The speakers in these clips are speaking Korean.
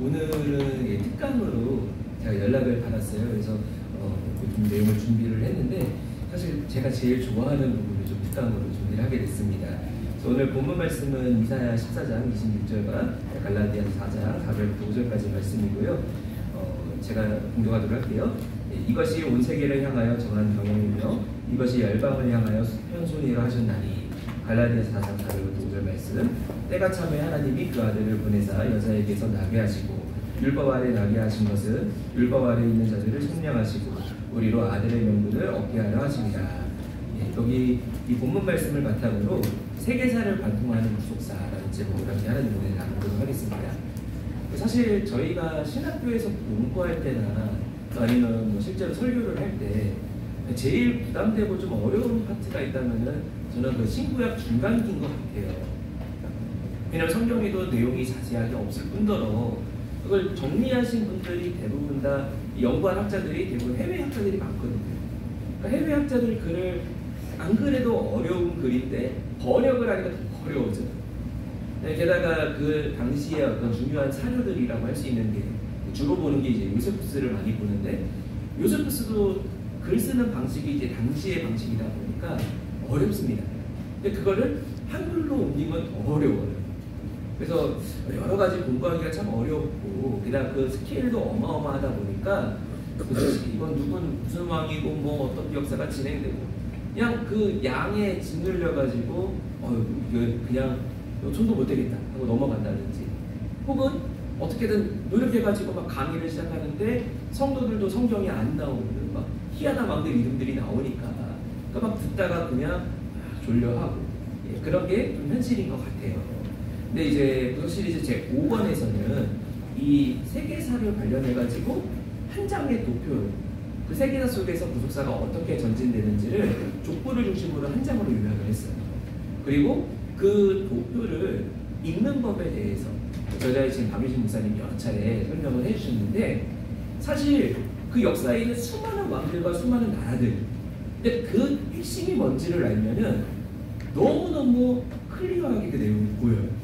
오늘은 특강으로 제가 연락을 받았어요. 그래서 좀 내용을 준비를 했는데 사실 제가 제일 좋아하는 부분을 좀 특강으로 준비를 하게 됐습니다. 그래서 오늘 본문 말씀은 이사야 14장 26절과 갈라디아서 4장 4절부터 5절까지 말씀이고요. 제가 공독하도록 할게요. 이것이 온 세계를 향하여 정한 경영이며 이것이 열방을 향하여 수평손이라 하셨나니. 갈라디아서 4장 4절부터 5절 말씀. 때가 참에 하나님이 그 아들을 보내사 여자에게서 나게 하시고 율법 아래 나게 하신 것은 율법 아래 있는 자들을 생명하시고 우리로 아들의 명분을 얻게 하려 하십니다. 여기 이 본문 말씀을 바탕으로 세계사를 관통하는 구속사라는 제목으로 함께 하는 노래를 나누도록 하겠습니다. 사실 저희가 신학교에서 공부할 때나 아니면 실제로 설교를 할 때 제일 부담되고 좀 어려운 파트가 있다면은 저는 그 신구약 중간기인 것 같아요. 왜냐하면 성경에도 내용이 자세하게 없을 뿐더러 그걸 정리하신 분들이 대부분 다 연구한 학자들이 대부분 해외 학자들이 많거든요. 그러니까 해외 학자들 글을 안 그래도 어려운 글인데 번역을 하니까 더 어려워져요. 게다가 그 당시에 어떤 중요한 사료들이라고 할 수 있는 게 주로 보는 게 이제 요세푸스를 많이 보는데 요세푸스도 글 쓰는 방식이 이제 당시의 방식이다 보니까 어렵습니다. 근데 그거를 한글로 옮긴 건 더 어려워요. 그래서 여러 가지 공부하기가 참 어렵고 게다가 그 스케일도 어마어마하다 보니까 이건 누군 무슨 왕이고 뭐 어떤 역사가 진행되고 그냥 그 양에 짓눌려가지고 그냥 손도 못 대겠다 하고 넘어간다든지 혹은 어떻게든 노력해가지고 막 강의를 시작하는데 성도들도 성경이 안 나오는 막 희한한 왕들 이름들이 나오니까 막 듣다가 그냥 졸려하고 그런 게 좀 현실인 것 같아요. 근데 이제 구속 시리즈 제 5권에서는 이 세계사를 관련해가지고 한 장의 도표 그 세계사 속에서 구속사가 어떻게 전진되는지를 족보를 중심으로 한 장으로 요약을 했어요. 그리고 그 도표를 읽는 법에 대해서 저자의 지금 박유신 목사님이 여러 차례 설명을 해주셨는데 사실 그 역사에 있는 수많은 왕들과 수많은 나라들 근데 그 핵심이 뭔지를 알면은 너무너무 클리어하게 그 내용이 보여요.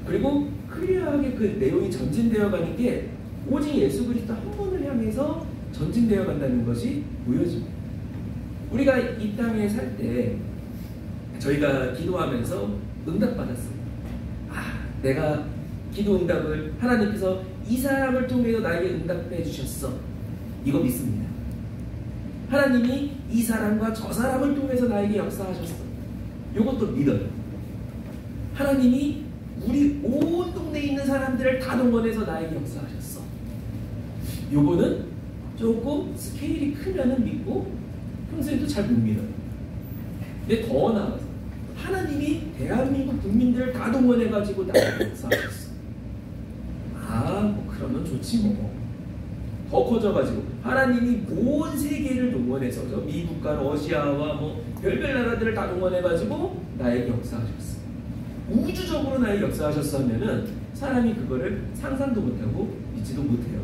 그리고 클리어하게 그 내용이 전진되어 가는 게 오직 예수 그리스도 한 분을 향해서 전진되어 간다는 것이 보여집니다. 우리가 이 땅에 살 때 저희가 기도하면서 응답받았어요. 내가 기도 응답을 하나님께서 이 사람을 통해서 나에게 응답해 주셨어. 이거 믿습니다. 하나님이 이 사람과 저 사람을 통해서 나에게 역사하셨어. 이것도 믿어요. 하나님이 우리 온 동네에 있는 사람들을 다 동원해서 나에게 역사하셨어. 요거는 조금 스케일이 크면은 믿고 평소에도 잘 못 믿어요. 근데 더 나아가서 하나님이 대한민국 국민들을 다 동원해가지고 나에게 역사하셨어. 뭐 그러면 좋지 뭐. 더 커져가지고 하나님이 온 세계를 동원해서 미국과 러시아와 뭐 별별 나라들을 다 동원해가지고 나에게 역사하셨어. 우주적으로 나에게 역사하셨어 하면은 사람이 그거를 상상도 못하고 믿지도 못해요.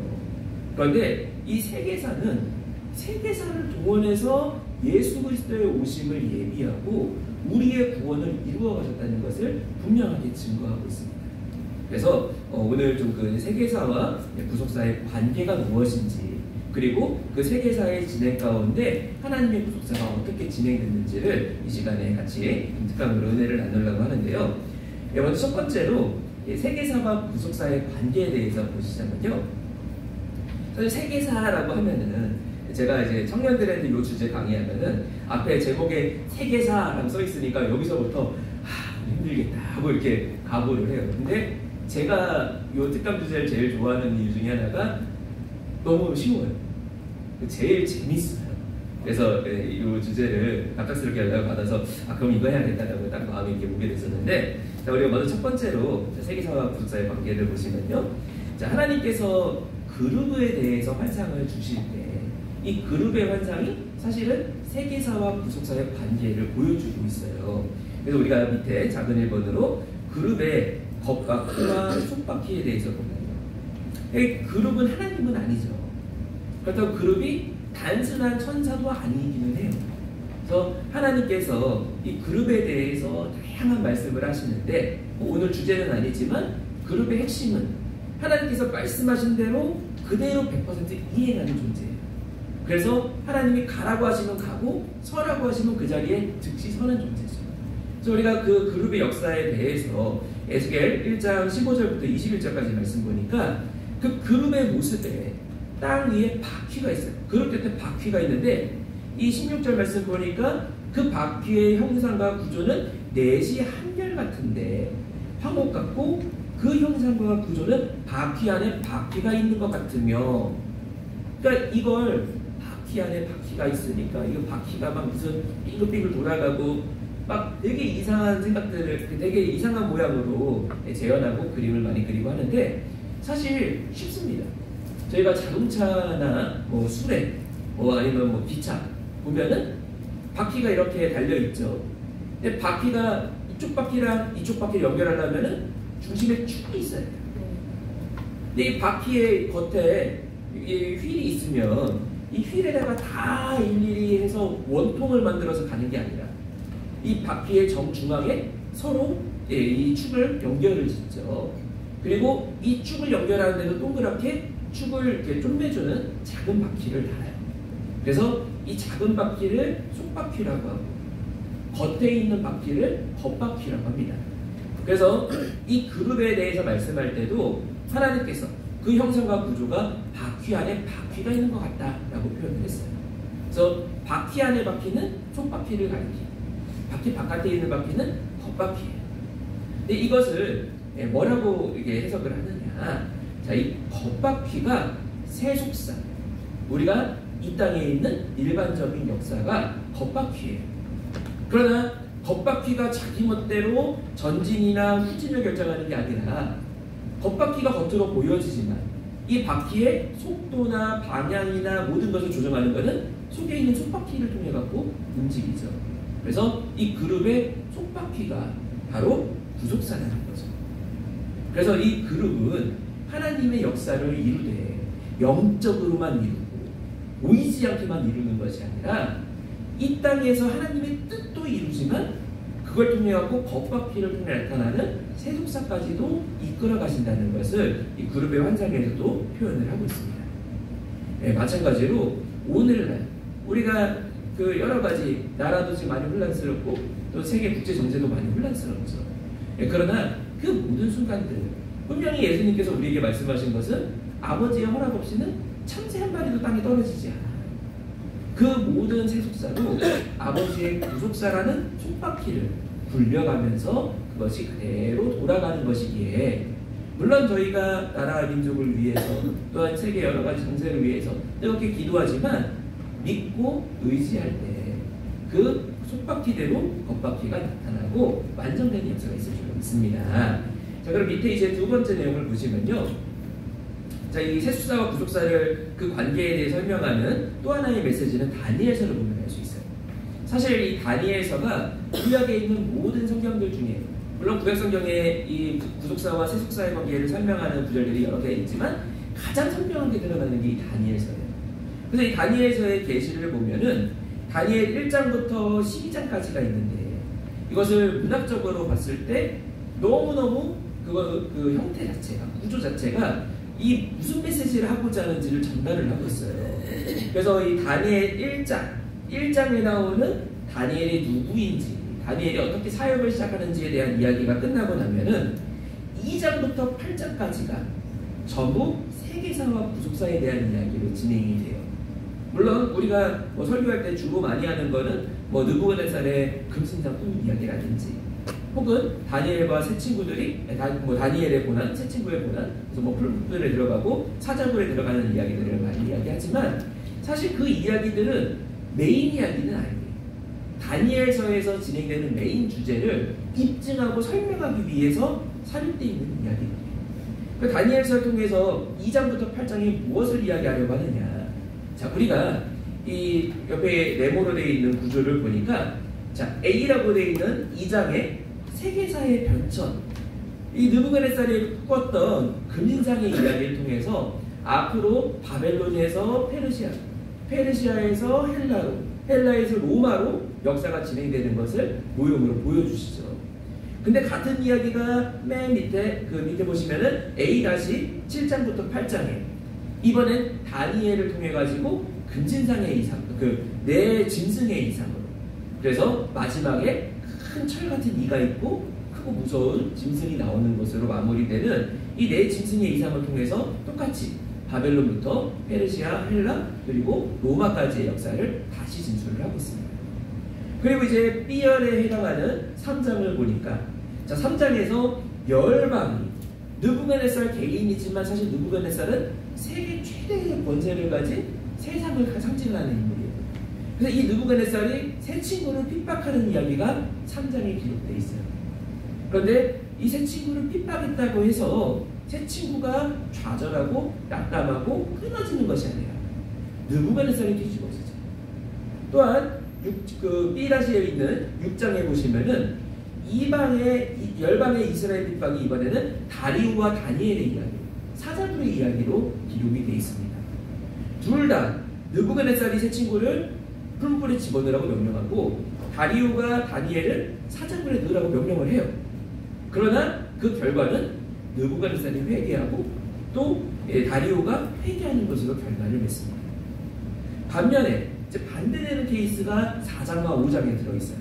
그런데 이 세계사는 세계사를 동원해서 예수 그리스도의 오심을 예비하고 우리의 구원을 이루어 가셨다는 것을 분명하게 증거하고 있습니다. 그래서 오늘 좀 그 세계사와 구속사의 관계가 무엇인지 그리고 그 세계사의 진행 가운데 하나님의 구속사가 어떻게 진행됐는지를 이 시간에 같이 특강으로 은혜를 나누려고 하는데요. 먼저 첫 번째로 세계사와 구속사의 관계에 대해서 보시자면요. 사실 세계사라고 하면은 제가 이제 청년들한테 이 주제 강의하면은 앞에 제목에 세계사라고 써 있으니까 여기서부터 힘들겠다 하고 이렇게 각오를 해요. 근데 제가 이 특강 주제를 제일 좋아하는 이유 중에 하나가 너무 쉬워요. 제일 재밌어요. 그래서 이 주제를 갑작스럽게 연락을 받아서 그럼 이거 해야겠다라고 딱 마음이 이렇게 오게 됐었는데 자, 우리가 먼저 첫 번째로 세계사와 구속사의 관계를 보시면요. 자, 하나님께서 그룹에 대해서 환상을 주실 때 이 그룹의 환상이 사실은 세계사와 구속사의 관계를 보여주고 있어요. 그래서 우리가 밑에 작은 1번으로 그룹의 겁과 크와 속바퀴에 대해서 보면요. 그룹은 하나님은 아니죠. 그렇다고 그룹이 단순한 천사도 아니기는 해요. 그래서 하나님께서 이 그룹에 대해서 다양한 말씀을 하시는데 오늘 주제는 아니지만 그룹의 핵심은 하나님께서 말씀하신 대로 그대로 100% 이행하는 존재예요. 그래서 하나님이 가라고 하시면 가고 서라고 하시면 그 자리에 즉시 서는 존재죠. 그래서 우리가 그 그룹의 역사에 대해서 에스겔 1장 15절부터 21절까지 말씀 보니까 그 그룹의 모습에 땅 위에 바퀴가 있어요. 그룹 끝에 바퀴가 있는데 이 16절 말씀 보니까 그 바퀴의 형상과 구조는 넷이 한결같은데 화목 같고 그 형상과 구조는 바퀴 안에 바퀴가 있는 것 같으며, 그러니까 이걸 바퀴 안에 바퀴가 있으니까 이거 바퀴가 막 무슨 빙글빙글 돌아가고 막 되게 이상한 생각들을 되게 이상한 모양으로 재현하고 그림을 많이 그리고 하는데 사실 쉽습니다. 저희가 자동차나 뭐 수레 아니면 뭐 기차 보면은 바퀴가 이렇게 달려 있죠. 근데 바퀴가 이쪽 바퀴랑 이쪽 바퀴를 연결하려면은 중심에 축이 있어야 돼요. 근데 이 바퀴의 겉에 이 휠이 있으면 이 휠에다가 다 일일이 해서 원통을 만들어서 가는 게 아니라 이 바퀴의 정중앙에 서로 이 축을 연결을 짓죠. 그리고 이 축을 연결하는 데도 동그랗게 축을 이렇게 쫌매주는 작은 바퀴를 달아요. 그래서 이 작은 바퀴를 속바퀴라고 하고 겉에 있는 바퀴를 겉바퀴라고 합니다. 그래서 이 그룹에 대해서 말씀할 때도 하나님께서 그 형상과 구조가 바퀴 안에 바퀴가 있는 것 같다라고 표현을 했어요. 그래서 바퀴 안에 바퀴는 속바퀴를 가리키고 바퀴 바깥에 있는 바퀴는 겉바퀴예요. 근데 이것을 뭐라고 이게 해석을 하느냐? 자, 이 겉바퀴가 세속사, 우리가 이 땅에 있는 일반적인 역사가 겉바퀴예요. 그러나 겉바퀴가 자기 멋대로 전진이나 후진을 결정하는 게 아니라 겉바퀴가 겉으로 보여지지만 이 바퀴의 속도나 방향이나 모든 것을 조정하는 것은 속에 있는 속바퀴를 통해 갖고 움직이죠. 그래서 이 그룹의 속바퀴가 바로 구속사라는 거죠. 그래서 이 그룹은 하나님의 역사를 이루되 영적으로만 이루고 보이지 않게만 이루는 것이 아니라 이 땅에서 하나님의 뜻도 이루지만 그걸 통해 갖고 겉바퀴를 통해 나타나는 세속사까지도 이끌어 가신다는 것을 이 그룹의 환상에서도 표현을 하고 있습니다. 네, 마찬가지로 오늘날 우리가 그 여러 가지 나라도 지금 많이 혼란스럽고 또 세계 국제 정세도 많이 혼란스럽죠. 네, 그러나 그 모든 순간들 분명히 예수님께서 우리에게 말씀하신 것은 아버지의 허락 없이는 참새 한 마리도 땅에 떨어지지 않아. 그 모든 세속사도 아버지의 구속사라는 속바퀴를 굴려가면서 그것이 그대로 돌아가는 것이기에, 물론 저희가 나라 민족을 위해서 또한 세계 여러 가지 정세를 위해서 이렇게 기도하지만 믿고 의지할 때 그 속바퀴대로 겉바퀴가 나타나고 완성되는 역사가 있을 줄 믿습니다. 자, 그럼 밑에 이제 두 번째 내용을 보시면요. 자, 이 세속사와 구속사를 그 관계에 대해 설명하는 또 하나의 메시지는 다니엘서를 보면 알 수 있어요. 사실 이 다니엘서가 구약에 있는 모든 성경들 중에, 물론 구약 성경에 이 구속사와 세속사의 관계를 설명하는 구절들이 여러 개 있지만 가장 선명하게 드러나는 게 이 다니엘서예요. 그래서 이 다니엘서의 계시를 보면은 다니엘 1장부터 12장까지가 있는데 이것을 문학적으로 봤을 때 너무너무 그 형태 자체가, 구조 자체가 이 무슨 메시지를 하고자 하는지를 전달을 하고 있어요. 그래서 이 다니엘 1장에 나오는 다니엘이 누구인지, 다니엘이 어떻게 사역을 시작하는지에 대한 이야기가 끝나고 나면은 2장부터 8장까지가 전부 세계사와 구속사에 대한 이야기로 진행이 돼요. 물론 우리가 뭐 설교할 때 주로 많이 하는 거는 뭐 느부갓네살의 금신상 꿈 이야기라든지, 혹은 다니엘과 세 친구들이 뭐 다니엘의 고난, 세 친구의 고난, 그래서 뭐 풀들에 들어가고 사자굴에 들어가는 이야기들을 많이 이야기하지만 사실 그 이야기들은 메인 이야기는 아니에요. 다니엘서에서 진행되는 메인 주제를 입증하고 설명하기 위해서 삽입되어 있는 이야기입니다. 그 다니엘서를 통해서 2장부터 8장이 무엇을 이야기하려고 하느냐? 자, 우리가 이 옆에 네모로 되어 있는 구조를 보니까, 자, A라고 되어 있는 2장의 세계사의 변천, 이 느부갓네살이 꿨던 금인상의 이야기를 통해서 앞으로 바벨론에서 페르시아, 페르시아에서 헬라로, 헬라에서 로마로 역사가 진행되는 것을 모형으로 보여주시죠. 근데 같은 이야기가 맨 밑에 밑에 보시면은 A-7장부터 8장에 이번엔 다니엘을 통해 가지고 금진상의 이상, 네 짐승의 이상으로. 그래서 마지막에 큰 철 같은 이가 있고 크고 무서운 짐승이 나오는 것으로 마무리되는 이 네 짐승의 이상을 통해서 똑같이 바벨론부터 페르시아, 헬라 그리고 로마까지의 역사를 다시 진술을 하고 있습니다. 그리고 이제 B열에 해당하는 3장을 보니까 자 3장에서 열방이 느부갓네살 개인이지만 사실 느부갓네살은 세계 최대의 권세를 가진 세상을 상징하는 인물이에요. 그래서 이 느부갓네살이 세 친구를 핍박하는 이야기가 3장에 기록되어 있어요. 그런데 이 세 친구를 핍박했다고 해서 세 친구가 좌절하고 낙담하고 끊어지는 것이 아니라 느부갓네살이 뒤집어지죠. 또한 B라시에 있는 6장에 보시면은 열방의 이스라엘 핍박이 이번에는 다리우와 다니엘의 이야기, 사자굴의 이야기로 기록이 되어 있습니다. 둘 다 느부갓네살이 세 친구를 푸른불에 집어넣으라고 명령하고 다리우가 다니엘을 사자굴에 넣으라고 명령을 해요. 그러나 그 결과는 느부갓네살이 회개하고 또 다리우가 회개하는 것으로 결말을 맺습니다. 반면에 이제 반대되는 케이스가 4장과 5장에 들어있어요.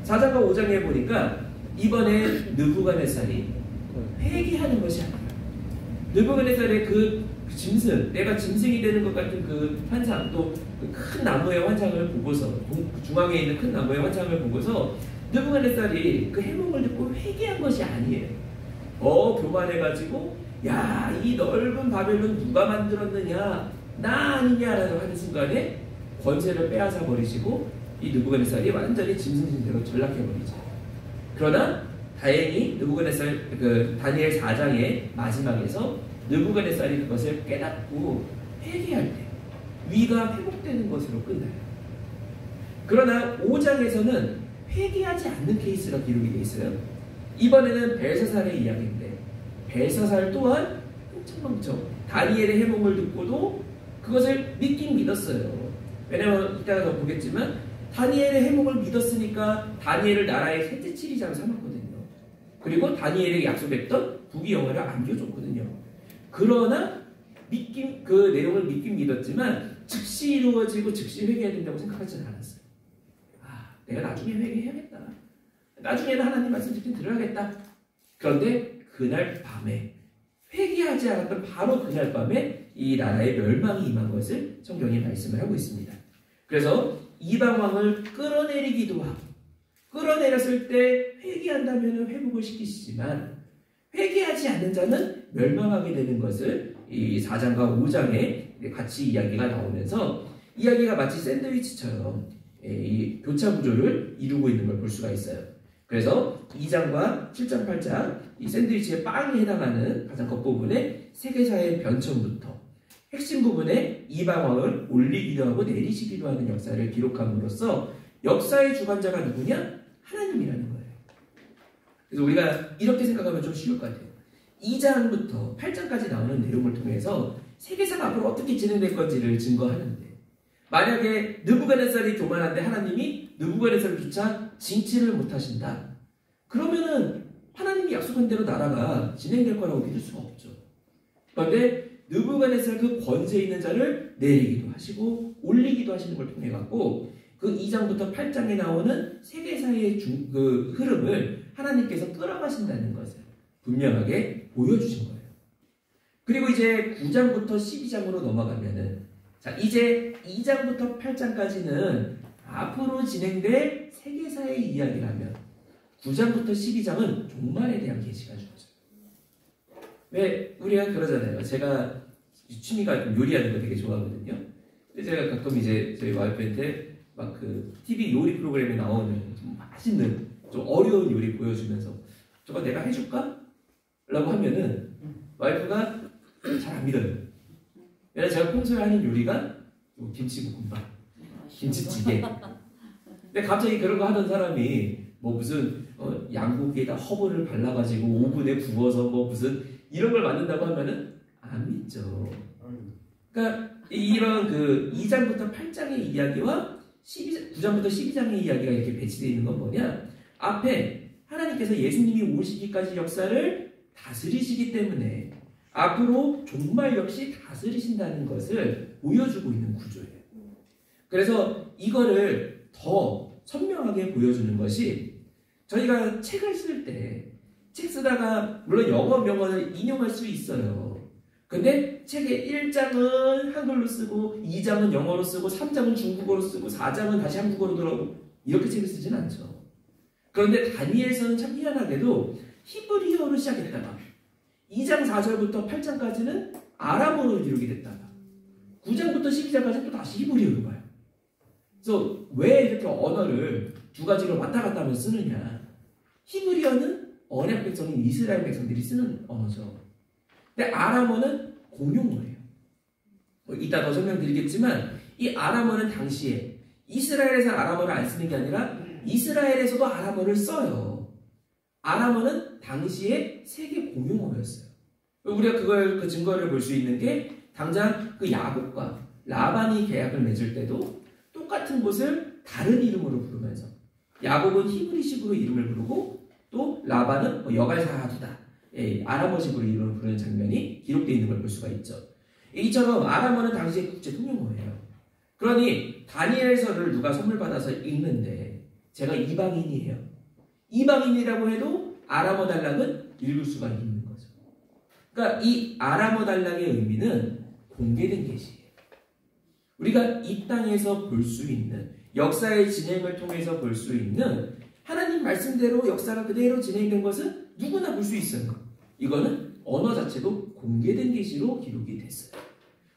4장과 5장에 보니까 이번에 느부갓네살이 회개하는 것이 아니라 느부갓네살의 그 짐승, 내가 짐승이 되는 것 같은 그 환상, 또 큰 나무의 환상을 보고서 중앙에 있는 큰 나무의 환상을 보고서 느부갓네살이 그 해몽을 듣고 회개한 것이 아니에요. 교만해가지고 야, 이 넓은 바벨론 누가 만들었느냐, 나 아니냐라고 하는 순간에 권세를 빼앗아 버리시고 이 느부갓네살이 완전히 짐승신대로 전락해버리죠. 그러나 다행히 느부갓네살 다니엘 4장의 마지막에서 느부갓네살이 그것을 깨닫고 회개할 때 위가 회복되는 것으로 끝나요. 그러나 5장에서는 회개하지 않는 케이스가 기록이 되어 있어요. 이번에는 벨사살의 이야기인데 벨사살 또한 흥청망청 다니엘의 해몽을 듣고도 그것을 믿긴 믿었어요. 왜냐하면 이따가 더 보겠지만 다니엘의 해몽을 믿었으니까 다니엘을 나라의 셋째 치리자로 삼았거든요. 그리고 다니엘에게 약속했던 부귀영화를 안겨줬거든요. 그러나 그 내용을 믿긴 믿었지만 즉시 이루어지고 즉시 회개해야 된다고 생각하지는 않았어요. 내가 나중에 회개해야겠다. 나중에는 하나님 말씀 듣긴 들어야겠다. 그런데 그날 밤에 회개하지 않았던 바로 그날 밤에 이 나라의 멸망이 임한 것을 성경이 말씀을 하고 있습니다. 그래서 이방왕을 끌어내리기도 하고 끌어내렸을 때 회개한다면 회복을 시키시지만 회개하지 않는 자는 멸망하게 되는 것을 이 4장과 5장에 같이 이야기가 나오면서 이야기가 마치 샌드위치처럼 이 교차 구조를 이루고 있는 걸 볼 수가 있어요. 그래서 2장과 7장, 8장 이 샌드위치의 빵에 해당하는 가장 겉부분에 세계사의 변천부터 핵심 부분에 이방왕을 올리기도 하고 내리시기도 하는 역사를 기록함으로써 역사의 주관자가 누구냐? 하나님이라는 거예요. 그래서 우리가 이렇게 생각하면 좀 쉬울 것 같아요. 2장부터 8장까지 나오는 내용을 통해서 세계사가 앞으로 어떻게 진행될 건지를 증거하는데 만약에 느부갓네살이 교만한데 하나님이 느부갓네살조차 징치를 못하신다. 그러면은 하나님이 약속한 대로 나라가 진행될 거라고 믿을 수가 없죠. 그런데 느부갓네살 그 권세 있는 자를 내리기도 하시고 올리기도 하시는 걸 통해 갖고 그 2장부터 8장에 나오는 세계사의 그 흐름을 하나님께서 끌어가신다는 것을 분명하게 보여주신 거예요. 그리고 이제 9장부터 12장으로 넘어가면은 자 이제 2장부터 8장까지는 앞으로 진행될 세계사의 이야기라면 9장부터 12장은 종말에 대한 계시가 주어져요. 왜 우리가 그러잖아요. 제가 취미가 요리하는 거 되게 좋아하거든요. 근데 제가 가끔 이제 저희 와이프한테 막 그 TV 요리 프로그램에 나오는 좀 맛있는 좀 어려운 요리 보여주면서 저거 내가 해줄까? 라고 하면은 와이프가 잘 안 믿어요. 왜냐면 제가 평소에 하는 요리가 김치볶음밥, 김치찌개. 근데 갑자기 그런 거 하던 사람이 뭐 무슨 양고기에다 허브를 발라가지고 오븐에 구워서 뭐 무슨 이런 걸 만든다고 하면은 안 믿죠. 그러니까 이런 그 2장부터 8장의 이야기와 9장부터 12장의 이야기가 이렇게 배치되어 있는 건 뭐냐? 앞에 하나님께서 예수님이 오시기까지 역사를 다스리시기 때문에 앞으로 종말 역시 다스리신다는 것을 보여주고 있는 구조예요. 그래서 이거를 더 선명하게 보여주는 것이 저희가 책을 쓸 때 책 쓰다가 물론 영어 명언을 인용할 수 있어요. 근데 책의 1장은 한글로 쓰고 2장은 영어로 쓰고 3장은 중국어로 쓰고 4장은 다시 한국어로 들어오고 이렇게 책을 쓰진 않죠. 그런데 다니엘서는 참 희한하게도 히브리어로 시작했다가 2장 4절부터 8장까지는 아람어로 기록이 됐다가 9장부터 12장까지 또 다시 히브리어로 가요. 그래서 왜 이렇게 언어를 두 가지로 왔다 갔다 하면서 쓰느냐. 히브리어는 언약 백성인 이스라엘 백성들이 쓰는 언어죠. 근데 아람어는 공용어예요. 이따 더 설명드리겠지만 이 아람어는 당시에 이스라엘에서 아람어를 안 쓰는 게 아니라 이스라엘에서도 아람어를 써요. 아람어는 당시에 세계 공용어였어요. 우리가 그 증거를 볼 수 있는 게 당장 그 야곱과 라반이 계약을 맺을 때도 똑같은 곳을 다른 이름으로 부르면서 야곱은 히브리식으로 이름을 부르고 또 라반은 여갈사하두다 아람어식으로 이름을 부르는 장면이 기록되어 있는 걸 볼 수가 있죠. 이처럼 아람어는 당시의 국제 통용어예요. 그러니 다니엘서를 누가 선물 받아서 읽는데 제가 이방인이에요. 이방인이라고 해도 아람어 단락은 읽을 수가 있는 거죠. 그러니까 이 아람어 단락의 의미는 공개된 계시예요. 우리가 이 땅에서 볼 수 있는 역사의 진행을 통해서 볼 수 있는 하나님 말씀대로 역사가 그대로 진행된 것은 누구나 볼 수 있어요. 이거는 언어 자체도 공개된 계시로 기록이 됐어요.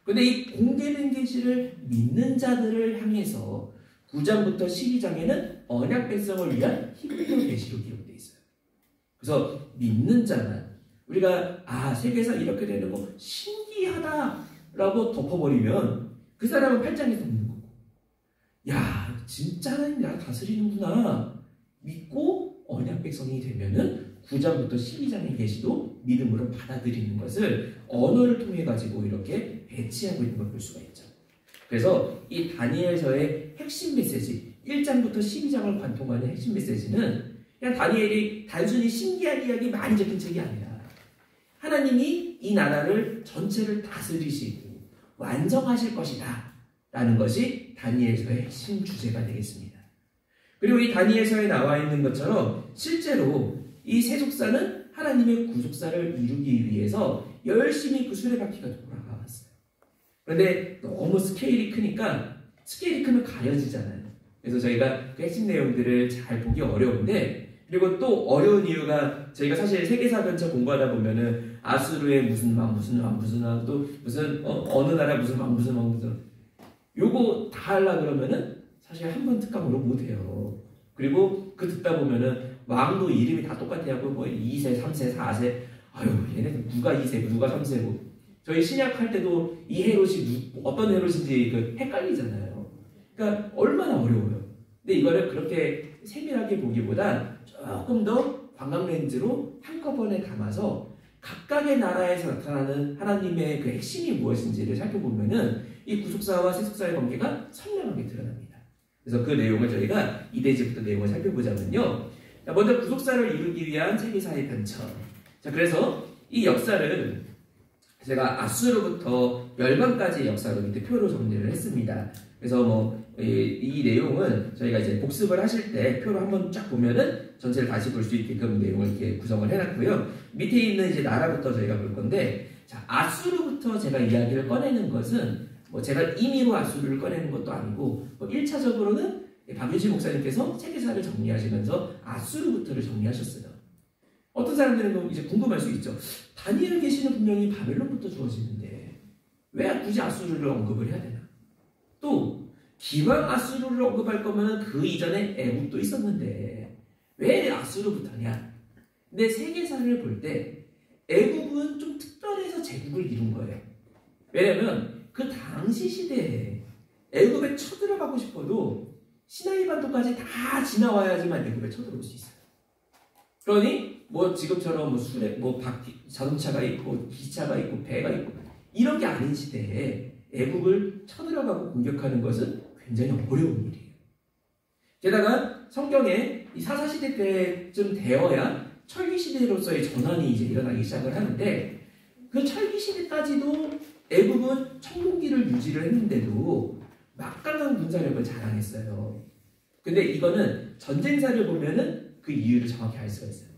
근데 이 공개된 계시를 믿는 자들을 향해서 9장부터 12장에는 언약 백성을 위한 히브리어 계시로 기록되어 있어요. 그래서 믿는 자만 우리가 세계에서 이렇게 되는 거 신기하다라고 덮어버리면 그 사람은 8장에서 없는 거고 야 진짜 하나님 나를 다스리는구나 믿고 언약 백성이 되면은 9장부터 12장의 계시도 믿음으로 받아들이는 것을 언어를 통해 가지고 이렇게 배치하고 있는 걸 볼 수가 있죠. 그래서 이 다니엘서의 핵심 메시지 1장부터 12장을 관통하는 핵심 메시지는 그냥 다니엘이 단순히 신기한 이야기 많이 적힌 책이 아니라 하나님이 이 나라를 전체를 다스리시고 완성하실 것이다 라는 것이 다니엘서의 핵심 주제가 되겠습니다. 그리고 이 다니엘서에 나와 있는 것처럼 실제로 이 세속사는 하나님의 구속사를 이루기 위해서 열심히 그 수레바퀴가 돌아가왔어요. 그런데 너무 스케일이 크니까 스케일이 크면 가려지잖아요. 그래서 저희가 그 핵심 내용들을 잘 보기 어려운데 그리고 또 어려운 이유가 저희가 사실 세계사 전체 공부하다 보면은 아수르의 무슨 왕 또 무슨 어느 나라 무슨 왕 요거 다 하려 그러면은 사실 한 번 특강으로 못해요. 그리고 그 듣다 보면은 왕도 이름이 다 똑같아요. 뭐 2세, 3세, 4세 아유 얘네 누가 2세고 누가 3세고 저희 신약 할 때도 이 헤롯이 어떤 헤롯인지 헷갈리잖아요. 그러니까 얼마나 어려워요. 근데 이거를 그렇게 세밀하게 보기보다 조금 더 관광 렌즈로 한꺼번에 담아서 각각의 나라에서 나타나는 하나님의 그 핵심이 무엇인지를 살펴보면은 이 구속사와 세속사의 관계가 선명하게 드러납니다. 그래서 그 내용을 저희가 2대지부터 내용을 살펴보자면요. 먼저 구속사를 이루기 위한 세계사의 변천. 자, 그래서 이 역사를 제가 아수르부터 멸망까지의 역사로 밑에 표로 정리를 했습니다. 그래서 이 내용은 저희가 이제 복습을 하실 때 표로 한번 쫙 보면은 전체를 다시 볼 수 있게끔 내용을 이렇게 구성을 해놨고요. 밑에 있는 이제 나라부터 저희가 볼 건데, 자, 아수르부터 제가 이야기를 꺼내는 것은 제가 임의로 아수르를 꺼내는 것도 아니고, 1차적으로는 박윤실 목사님께서 세계사를 정리하시면서 아수르부터를 정리하셨어요. 어떤 사람들은 이제 궁금할 수 있죠. 다니엘 계시는 분명히 바벨론부터 주어지는데 왜 굳이 아수르를 언급을 해야 되나? 또 기왕 아수르를 언급할 거면 그 이전에 애국도 있었는데 왜 아수르부터냐? 근데 세계사를 볼 때 애국은 좀 특별해서 제국을 이룬 거예요. 왜냐면 그 당시 시대에 애국에 쳐들어가고 싶어도 시나이 반도까지 다 지나와야지만 애국에 쳐들어올 수 있어요. 그러니 지금처럼 자동차가 있고 기차가 있고 배가 있고 이런 게 아닌 시대에 애국을 쳐들어가고 공격하는 것은 굉장히 어려운 일이에요. 게다가 성경에 이 사사시대 때쯤 되어야 철기시대로서의 전환이 이제 일어나기 시작을 하는데 그 철기시대까지도 애국은 청동기를 유지를 했는데도 막강한 군사력을 자랑했어요. 근데 이거는 전쟁사를 보면은 그 이유를 정확히 알 수가 있어요.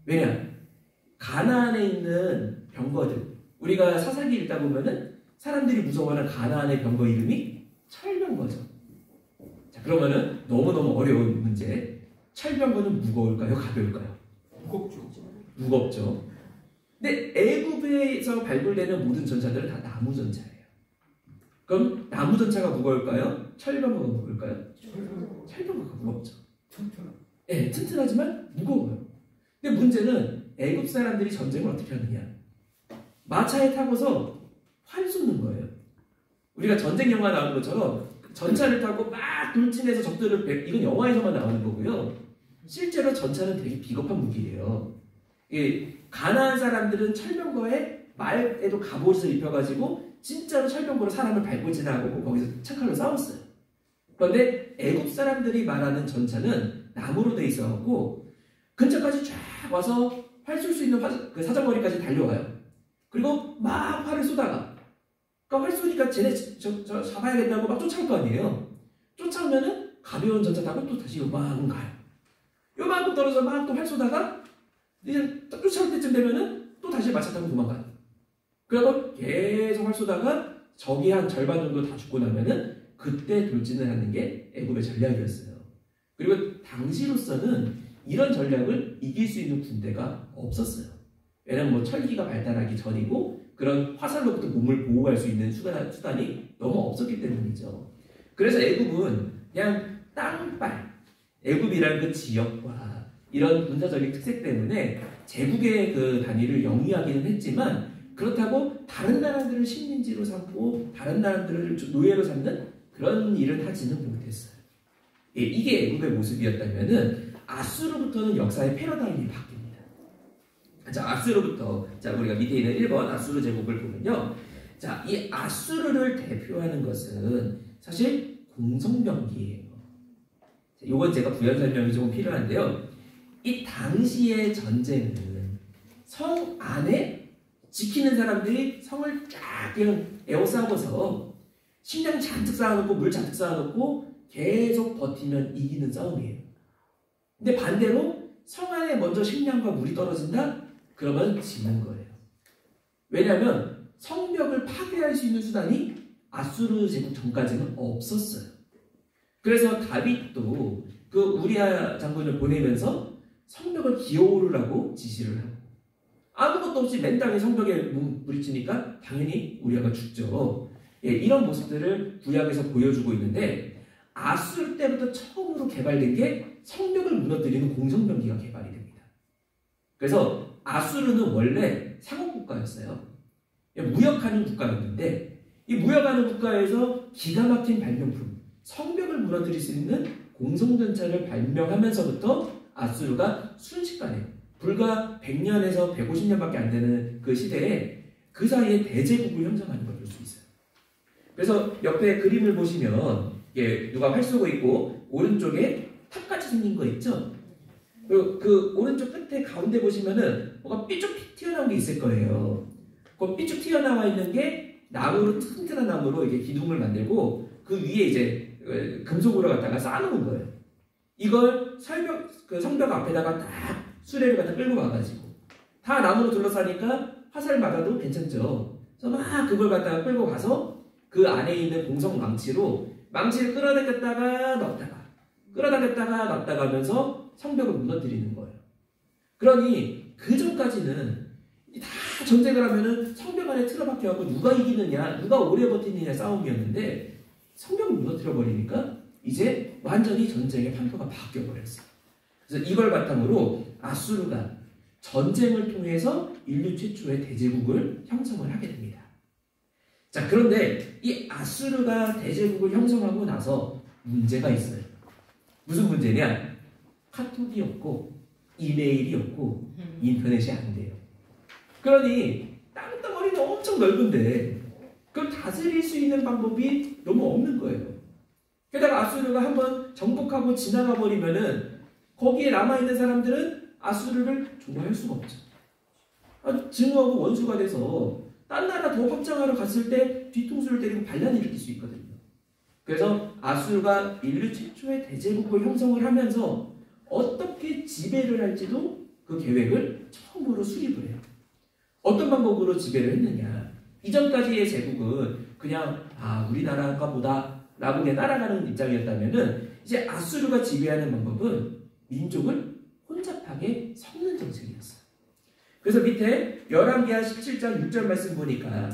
왜냐? 가나안에 있는 병거들, 우리가 사사기 읽다 보면은 사람들이 무서워하는 가나안의 병거 이름이 철병거죠. 자, 그러면은 너무너무 어려운 문제. 철병거는 무거울까요? 가벼울까요? 무겁죠. 근데 애굽에서 발굴되는 모든 전차들은 다 나무 전차예요. 그럼 나무 전차가 무거울까요? 철병거가 무거울까요? 철병거가 무겁죠. 네, 튼튼하지만 무거워요. 근데 문제는 애굽 사람들이 전쟁을 어떻게 하느냐? 마차에 타고서 활 쏘는 거예요. 우리가 전쟁 영화 나오는 것처럼 전차를 타고 막 돌진해서 적들을 이건 영화에서만 나오는 거고요. 실제로 전차는 되게 비겁한 무기예요. 가나안 사람들은 철병거에 말에도 갑옷을 입혀가지고 진짜로 철병거로 사람을 밟고 지나고 거기서 창칼로 싸웠어요. 그런데 애굽 사람들이 말하는 전차는 나무로 돼 있어갖고 근처까지 쫙 와서 활 쏠 수 있는 그 사정거리까지 달려와요. 그리고 막 활을 쏘다가 그러니까 활 쏘니까 쟤네 저 잡아야겠다고 막 쫓아올 거 아니에요. 쫓아오면은 가벼운 전차 타고 또 다시 요만큼 가요. 요만큼 떨어져 막 또 활 쏘다가 이제 쫓아올 때쯤 되면은 또 다시 마차 타고 도망가요. 그리고 계속 활 쏘다가 적이 한 절반 정도 다 죽고 나면은 그때 돌진을 하는 게 애굽의 전략이었어요. 그리고 당시로서는 이런 전략을 이길 수 있는 군대가 없었어요. 왜냐면 뭐 철기가 발달하기 전이고 그런 화살로부터 몸을 보호할 수 있는 수단이 너무 없었기 때문이죠. 그래서 애굽은 그냥 땅발, 애굽이라는 그 지역과 이런 군사적인 특색 때문에 제국의 그 단위를 영위하기는 했지만 그렇다고 다른 나라들을 식민지로 삼고 다른 나라들을 노예로 삼는 그런 일을 하지는 못했어요. 예, 이게 애굽의 모습이었다면은 아수르부터는 역사의 패러다임이 바뀝니다. 자, 아수르부터 우리가 밑에 있는 1번 아수르 제국을 보면요. 자, 이 아수르를 대표하는 것은 사실 공성병기예요. 요건 제가 부연 설명이 조금 필요한데요. 이 당시의 전쟁은 성 안에 지키는 사람들이 성을 쫙 그냥 에워싸고서 식량 잔뜩 쌓아놓고 물 잔뜩 쌓아놓고 계속 버티면 이기는 싸움이에요. 근데 반대로 성 안에 먼저 식량과 물이 떨어진다? 그러면 지는 거예요. 왜냐하면 성벽을 파괴할 수 있는 수단이 아수르 제국 전까지는 없었어요. 그래서 다윗도 그 우리아 장군을 보내면서 성벽을 기어오르라고 지시를 하고 아무것도 없이 맨 땅에 성벽에 부딪히니까 당연히 우리아가 죽죠. 예, 이런 모습들을 구약에서 보여주고 있는데 아수르 때부터 처음으로 개발된 게 성벽을 무너뜨리는 공성병기가 개발이 됩니다. 그래서 아수르는 원래 상업국가였어요. 무역하는 국가였는데 이 무역하는 국가에서 기가 막힌 발명품, 성벽을 무너뜨릴 수 있는 공성전차를 발명하면서부터 아수르가 순식간에 불과 100년에서 150년밖에 안 되는 그 시대에 그 사이에 대제국을 형성하는 걸 볼 수 있어요. 그래서 옆에 그림을 보시면 누가 활 쏘고 있고 오른쪽에 탑같이 생긴 거 있죠? 그리고 그 오른쪽 끝에 가운데 보시면은 뭐가 삐쭉 튀어나온 게 있을 거예요. 그 삐쭉 튀어나와 있는 게 나무로 튼튼한 나무로 이게 기둥을 만들고 그 위에 이제 금속으로 갖다가 쌓아놓은 거예요. 이걸 성벽 앞에다가 딱 수레를 갖다 끌고 와가지고 다 나무로 둘러싸니까 화살 맞아도 괜찮죠. 그래서 막 그걸 갖다가 끌고 가서 그 안에 있는 공성 망치를 끌어당겼다가 넣었다가 하면서 성벽을 무너뜨리는 거예요. 그러니 그 전까지는 다 전쟁을 하면은 성벽 안에 틀어박혀갖고 누가 이기느냐, 누가 오래 버티느냐 싸움이었는데 성벽을 무너뜨려 버리니까 이제 완전히 전쟁의 판도가 바뀌어버렸어요. 그래서 이걸 바탕으로 아수르가 전쟁을 통해서 인류 최초의 대제국을 형성을 하게 됩니다. 자, 그런데 이 아수르가 대제국을 형성하고 나서 문제가 있어요. 무슨 문제냐? 카톡이 없고 이메일이 없고 인터넷이 안 돼요. 그러니 땅덩어리는 엄청 넓은데 그걸 다스릴 수 있는 방법이 너무 없는 거예요. 게다가 아수르가 한번 정복하고 지나가 버리면은 거기에 남아있는 사람들은 아수르를 좋아할 수가 없죠. 증오하고 원수가 돼서 딴 나라 더 확장하러 갔을 때 뒤통수를 때리고 반란을 일으킬 수 있거든요. 그래서 아수르가 인류 최초의 대제국을 형성을 하면서 어떻게 지배를 할지도 그 계획을 처음으로 수립을 해요. 어떤 방법으로 지배를 했느냐. 이전까지의 제국은 그냥 우리나라인가 보다 라고 그냥 따라가는 입장이었다면은 이제 아수르가 지배하는 방법은 민족을 혼잡하게 섞는 정책이었어요. 그래서 밑에 열왕기하 17장 6절 말씀 보니까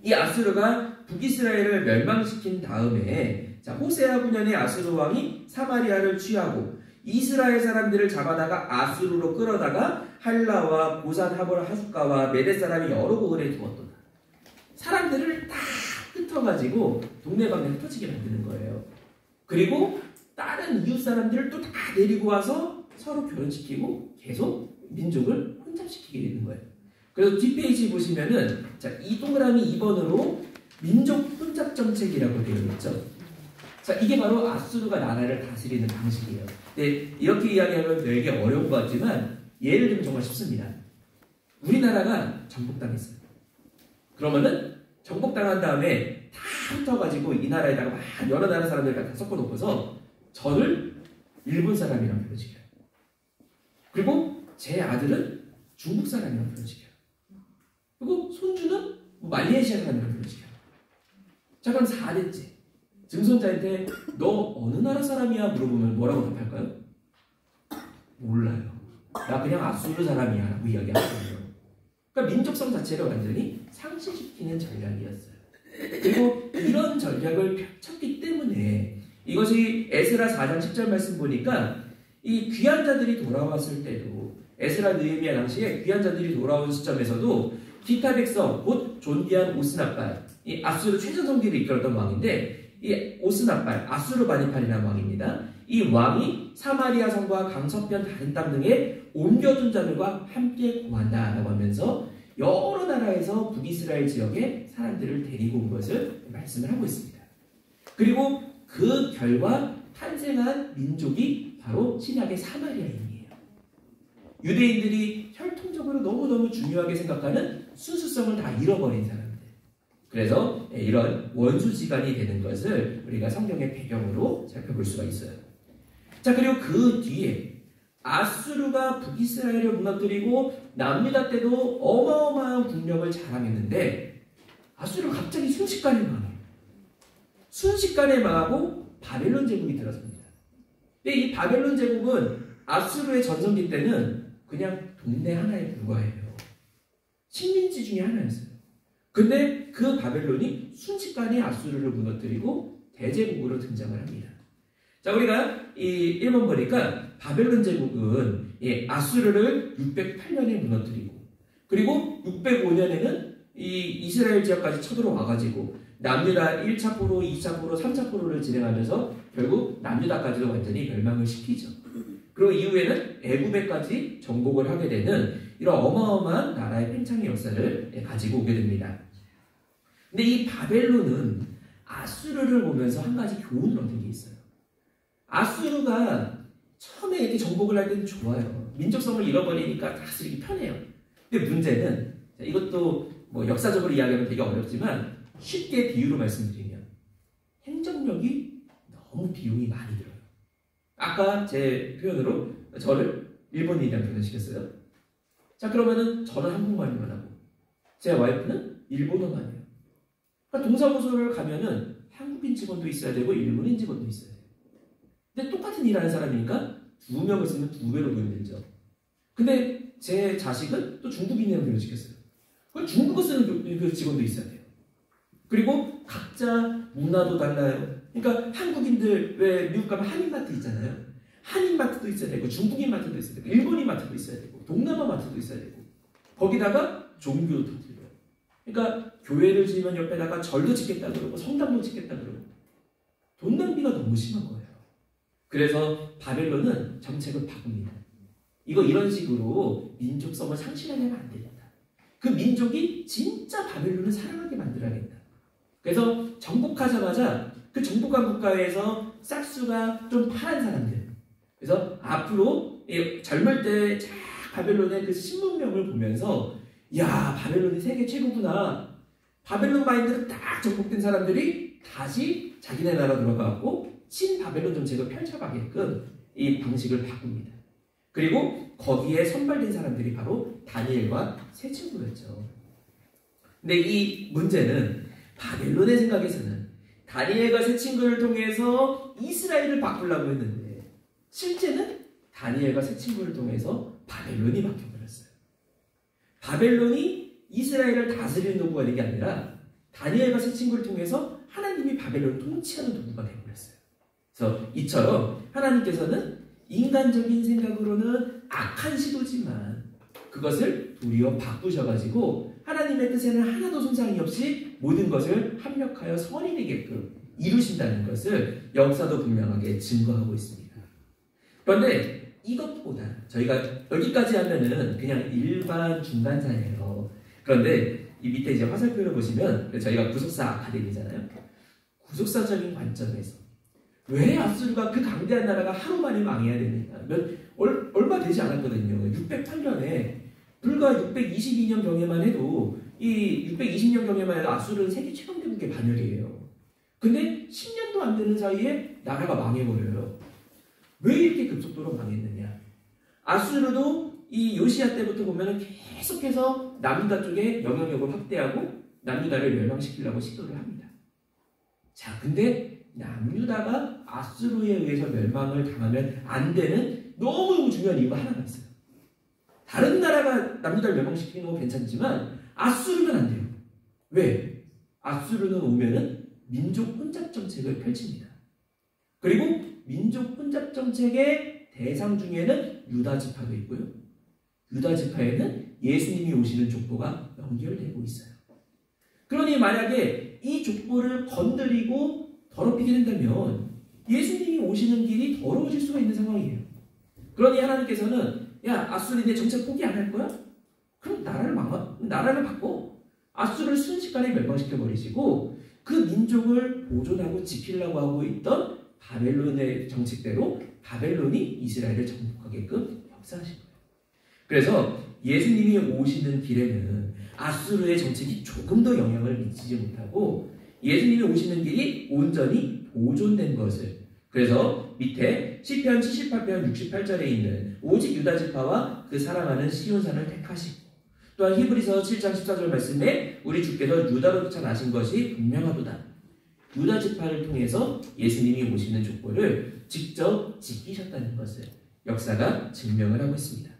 이 아수르가 북이스라엘을 멸망시킨 다음에 호세아 9년에 아수르 왕이 사마리아를 취하고 이스라엘 사람들을 잡아다가 아수르로 끌어다가 할라와 고산 하볼 하숫가와 메대 사람이 여러 곳에 두었도다. 사람들을 다 흩어가지고 동네방네 흩어지게 만드는 거예요. 그리고 다른 이웃 사람들을 또 다 데리고 와서 서로 결혼시키고 계속 민족을 혼잡시키게 되는 거예요. 그래서 뒷페이지 보시면은 이 동그라미 2번으로 민족 혼잡 정책이라고 되어 있죠. 이게 바로 아수르가 나라를 다스리는 방식이에요. 근데 이렇게 이야기하면 되게 어려운 것 같지만 예를 들면 정말 쉽습니다. 우리나라가 정복당했어요. 그러면은 정복당한 다음에 다 흩어가지고 이 나라에다가 막 여러 나라 사람들 다 섞어놓고서 저를 일본 사람이랑 불러시켜요. 그리고 제 아들은 중국 사람이랑 불러시켜요. 그리고 손주는 말레이시아 사람이랑 불러시켜요. 자, 그럼 4대째 증손자한테 너 어느 나라 사람이야? 물어보면 뭐라고 답할까요? 몰라요. 나 그냥 아수르 사람이야 라고 이야기하거든요. 그러니까 민족성 자체를 완전히 상실시키는 전략이었어요. 그리고 이런 전략을 펼쳤기 때문에 이것이 에스라 4장 10절 말씀 보니까 이 귀한 자들이 돌아왔을 때도 에스라 느헤미야 당시에 귀한 자들이 돌아온 시점에서도 기타 백성 곧 존귀한 오스나빨 이 아수르 최전성기를 이끌었던 왕인데 이 오스나빨 아수르 바니팔이라는 왕입니다. 이 왕이 사마리아 성과 강서편 다른 땅 등에 옮겨둔 자들과 함께 공한다라고 하면서 여러 나라에서 북이스라엘 지역에 사람들을 데리고 온 것을 말씀을 하고 있습니다. 그리고 그 결과 탄생한 민족이 바로 신약의 사마리아인이에요. 유대인들이 혈통적으로 너무너무 중요하게 생각하는 순수성을 다 잃어버린 사람들. 그래서 이런 원수지간이 되는 것을 우리가 성경의 배경으로 살펴볼 수가 있어요. 자, 그리고 그 뒤에 아수르가 북이스라엘을 무너뜨리고 남유다 때도 어마어마한 국력을 자랑했는데 아수르가 갑자기 순식간에 망해요. 순식간에 망하고 바벨론 제국이 들어섭니다. 근데 이 바벨론 제국은 아수르의 전성기 때는 그냥 동네 하나에 불과해요. 식민지 중에 하나였어요. 근데 그 바벨론이 순식간에 아수르를 무너뜨리고 대제국으로 등장을 합니다. 자, 우리가 이 1번 보니까 바벨론 제국은 아수르를 608년에 무너뜨리고 그리고 605년에는 이 이스라엘 지역까지 쳐들어와가지고 남유다 1차 포로, 2차 포로, 3차 포로를 진행하면서 결국 남유다까지도 완전히 멸망을 시키죠. 그리고 이후에는 애굽에까지 정복을 하게 되는 이런 어마어마한 나라의 팽창의 역사를 가지고 오게 됩니다. 근데 이 바벨론은 아수르를 보면서 한 가지 교훈을 얻은 게 있어요. 아수르가 처음에 이렇게 정복을 할 때는 좋아요. 민족성을 잃어버리니까 다스리기 편해요. 근데 문제는 이것도 뭐 역사적으로 이야기하면 되게 어렵지만 쉽게 비유로 말씀드리면 행정력이 너무 비용이 많이 들어요. 아까 제 표현으로 저를 일본인이랑 변환시켰어요. 자, 그러면은 저는 한국말만 하고 제 와이프는 일본어만 해요. 그러니까 동사무소를 가면은 한국인 직원도 있어야 되고 일본인 직원도 있어야 돼요. 근데 똑같은 일하는 사람이니까 2명을 쓰면 2배로 힘들죠. 근데 제 자식은 또 중국인이랑 변환시켰어요. 그럼 중국어 쓰는 그 직원도 있어야 돼요. 그리고 각자 문화도 달라요. 그러니까 한국인들 왜 미국 가면 한인마트 있잖아요. 한인마트도 있어야 되고 중국인 마트도 있어야 되고 일본인 마트도 있어야 되고 동남아 마트도 있어야 되고 거기다가 종교도 터뜨려요. 그러니까 교회를 지으면 옆에다가 절도 짓겠다 그러고 성당도 짓겠다 그러고 돈 낭비가 너무 심한 거예요. 그래서 바벨론은 정책을 바꿉니다. 이거 이런 식으로 민족성을 상실하게 하면 안 되겠다. 그 민족이 진짜 바벨론을 사랑하게 만들어야겠다. 그래서 정복하자마자 그 정복한 국가에서 싹수가 좀 파란 사람들 그래서 앞으로 젊을 때 쫙 바벨론의 그 신문명을 보면서 야, 바벨론이 세계 최고구나. 바벨론 마인드로 딱 정복된 사람들이 다시 자기네 나라 들어가고 친바벨론 정책을 펼쳐가게끔 이 방식을 바꿉니다. 그리고 거기에 선발된 사람들이 바로 다니엘과 세 친구였죠. 근데 이 문제는 바벨론의 생각에서는 다니엘과 세 친구를 통해서 이스라엘을 바꾸려고 했는데 실제는 다니엘과 세 친구를 통해서 바벨론이 바뀌어버렸어요. 바벨론이 이스라엘을 다스리는 도구가 된 게 아니라 다니엘과 세 친구를 통해서 하나님이 바벨론을 통치하는 도구가 되어버렸어요. 그래서 이처럼 하나님께서는 인간적인 생각으로는 악한 시도지만 그것을 도리어 바꾸셔가지고 하나님의 뜻에는 하나도 손상이 없이 모든 것을 합력하여 선이 되게끔 이루신다는 것을 역사도 분명하게 증거하고 있습니다. 그런데 이것보다 저희가 여기까지 하면은 그냥 일반 중간사예요. 그런데 이 밑에 이제 화살표를 보시면 저희가 구속사 아카데미잖아요. 구속사적인 관점에서 왜 아수르가 그 강대한 나라가 하루 만에 망해야 되느냐. 얼마 되지 않았거든요. 608년에 불과 622년 경에만 해도 이 620년 경에만 해도 아수르는 세계 최강대국의 반열이에요. 근데 10년도 안 되는 사이에 나라가 망해버려요. 왜 이렇게 급속도로 망했느냐? 아수르도 이 요시야 때부터 보면은 계속해서 남유다 쪽에 영향력을 확대하고 남유다를 멸망시키려고 시도를 합니다. 자, 근데 남유다가 아수르에 의해서 멸망을 당하면 안 되는 너무 중요한 이유가 하나가 있어요. 다른 나라가 남유다를 멸망시키는 건 괜찮지만 아수르는 안 돼요. 왜? 아수르는 오면은 민족 혼잡 정책을 펼칩니다. 그리고 민족 혼잡 정책의 대상 중에는 유다 지파도 있고요. 유다 지파에는 예수님이 오시는 족보가 연결되고 있어요. 그러니 만약에 이 족보를 건드리고 더럽히게 된다면 예수님이 오시는 길이 더러워질 수가 있는 상황이에요. 그러니 하나님께서는 야, 아수르 내 정책 포기 안 할 거야? 그럼 나라를 바꿔. 아수르를 순식간에 멸망시켜버리시고 그 민족을 보존하고 지키려고 하고 있던 바벨론의 정책대로 바벨론이 이스라엘을 정복하게끔 역사하신 거예요. 그래서 예수님이 오시는 길에는 아수르의 정책이 조금 더 영향을 미치지 못하고 예수님이 오시는 길이 온전히 보존된 것을, 그래서 밑에 시편 78편 68절에 있는 오직 유다 지파와 그 사랑하는 시온산을 택하시고, 또한 히브리서 7장 14절 말씀에 우리 주께서 유다로부터 나신 것이 분명하도다. 유다 지파를 통해서 예수님이 오시는 족보를 직접 지키셨다는 것을 역사가 증명을 하고 있습니다.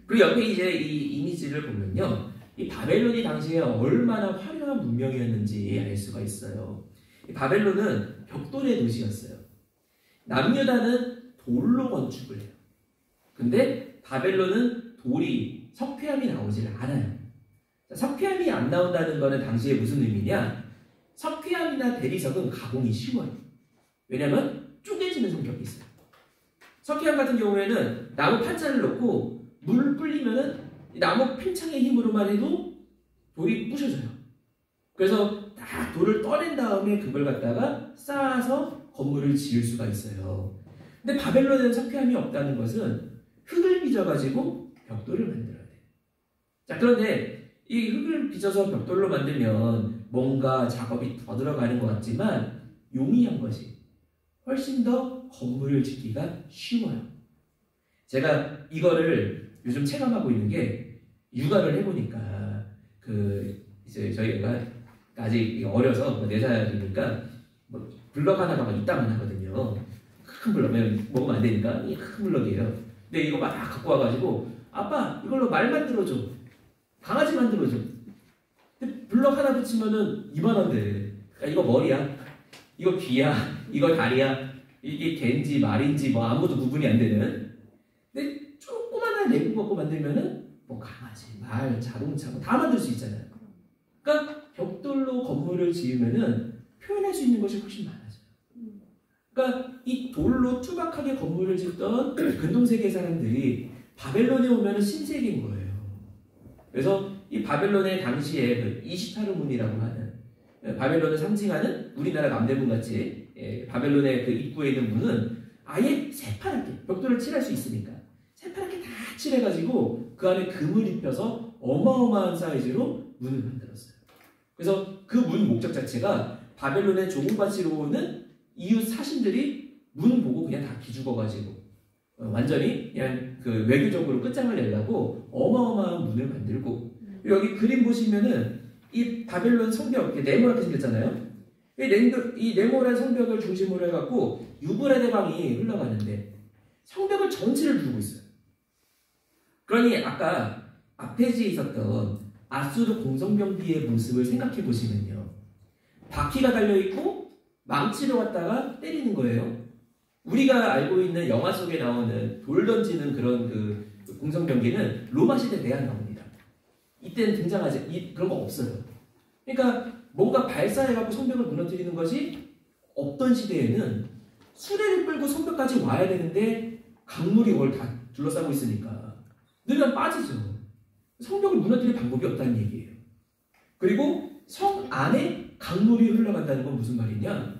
그리고 옆에 이제 이 이미지를 보면요, 이 바벨론이 당시에 얼마나 화려한 문명이었는지 알 수가 있어요. 이 바벨론은 벽돌의 도시였어요. 남유다는 돌로 건축을 해요. 근데 바벨론은 돌이 석회암이 나오질 않아요. 석회암이 안 나온다는 것은 당시에 무슨 의미냐? 석회암이나 대리석은 가공이 쉬워요. 왜냐하면 쪼개지는 성격이 있어요. 석회암 같은 경우에는 나무 판자를 넣고 물 불리면은 나무 팽창의 힘으로만 해도 돌이 부셔져요. 그래서 딱 돌을 떠낸 다음에 그걸 갖다가 쌓아서 건물을 지을 수가 있어요. 근데 바벨론에는 석회암이 없다는 것은 흙을 빚어가지고 벽돌을 만들어야 돼요. 자, 그런데 이 흙을 빚어서 벽돌로 만들면 뭔가 작업이 더 들어가는 것 같지만 용이한 것이 훨씬 더 건물을 짓기가 쉬워요. 제가 이거를 요즘 체감하고 있는 게 육아를 해보니까 이제 저희가 아직 어려서 4살이니까 블럭 하나가 막 이따만 하거든요. 큰 블럭이면 먹으면 안 되니까 큰 블럭이에요. 근데 이거 막 갖고 와가지고 아빠 이걸로 말 만들어줘, 강아지 만들어줘. 근데 블럭 하나 붙이면은 이만한데, 이거 머리야, 이거 귀야, 이거 다리야, 이게 개인지 말인지 뭐 아무도 구분이 안 되는. 근데 조그만한 내부 갖고 만들면은 뭐 강아지, 말, 자동차 뭐 다 만들 수 있잖아요. 그러니까 벽돌로 건물을 지으면은 표현할 수 있는 것이 훨씬 많아져요. 그러니까 이 돌로 투박하게 건물을 짓던 근동세계 사람들이 바벨론에 오면은 신세계인 거예요. 그래서 이 바벨론의 당시에 그 이시타르 문이라고 하는, 바벨론을 상징하는 우리나라 남대문 같이 바벨론의 그 입구에 있는 문은 아예 새파랗게 벽돌을 칠할 수 있으니까 새파랗게 다 칠해가지고 그 안에 금을 입혀서 어마어마한 사이즈로 문을 만들었어요. 그래서 그 문 목적 자체가 바벨론의 종우밭으로 오는 이웃 사신들이 문 보고 그냥 다 기죽어가지고 완전히 그냥 그 외교적으로 끝장을 내려고 어마어마한 문을 만들고, 여기 그림 보시면은 이 바벨론 성벽 네모나게 생겼잖아요. 이 네모난 성벽을 중심으로 해갖고 유브라데 강이 흘러가는데 성벽을 전체를 두고 있어요. 그러니 아까 앞페이지에 있었던 아수르 공성병기의 모습을 생각해 보시면요, 바퀴가 달려있고 망치로 갖다가 때리는 거예요. 우리가 알고 있는 영화 속에 나오는 돌 던지는 그런 그 공성병기는 로마 시대 돼야 나옵니다. 이때는 등장하지 그런 거 없어요. 그러니까 뭔가 발사해갖고 성벽을 무너뜨리는 것이 없던 시대에는 수레를 끌고 성벽까지 와야 되는데 강물이 그걸 다 둘러싸고 있으니까 늘면 빠지죠. 성벽을 무너뜨릴 방법이 없다는 얘기예요. 그리고 성 안에 강물이 흘러간다는 건 무슨 말이냐?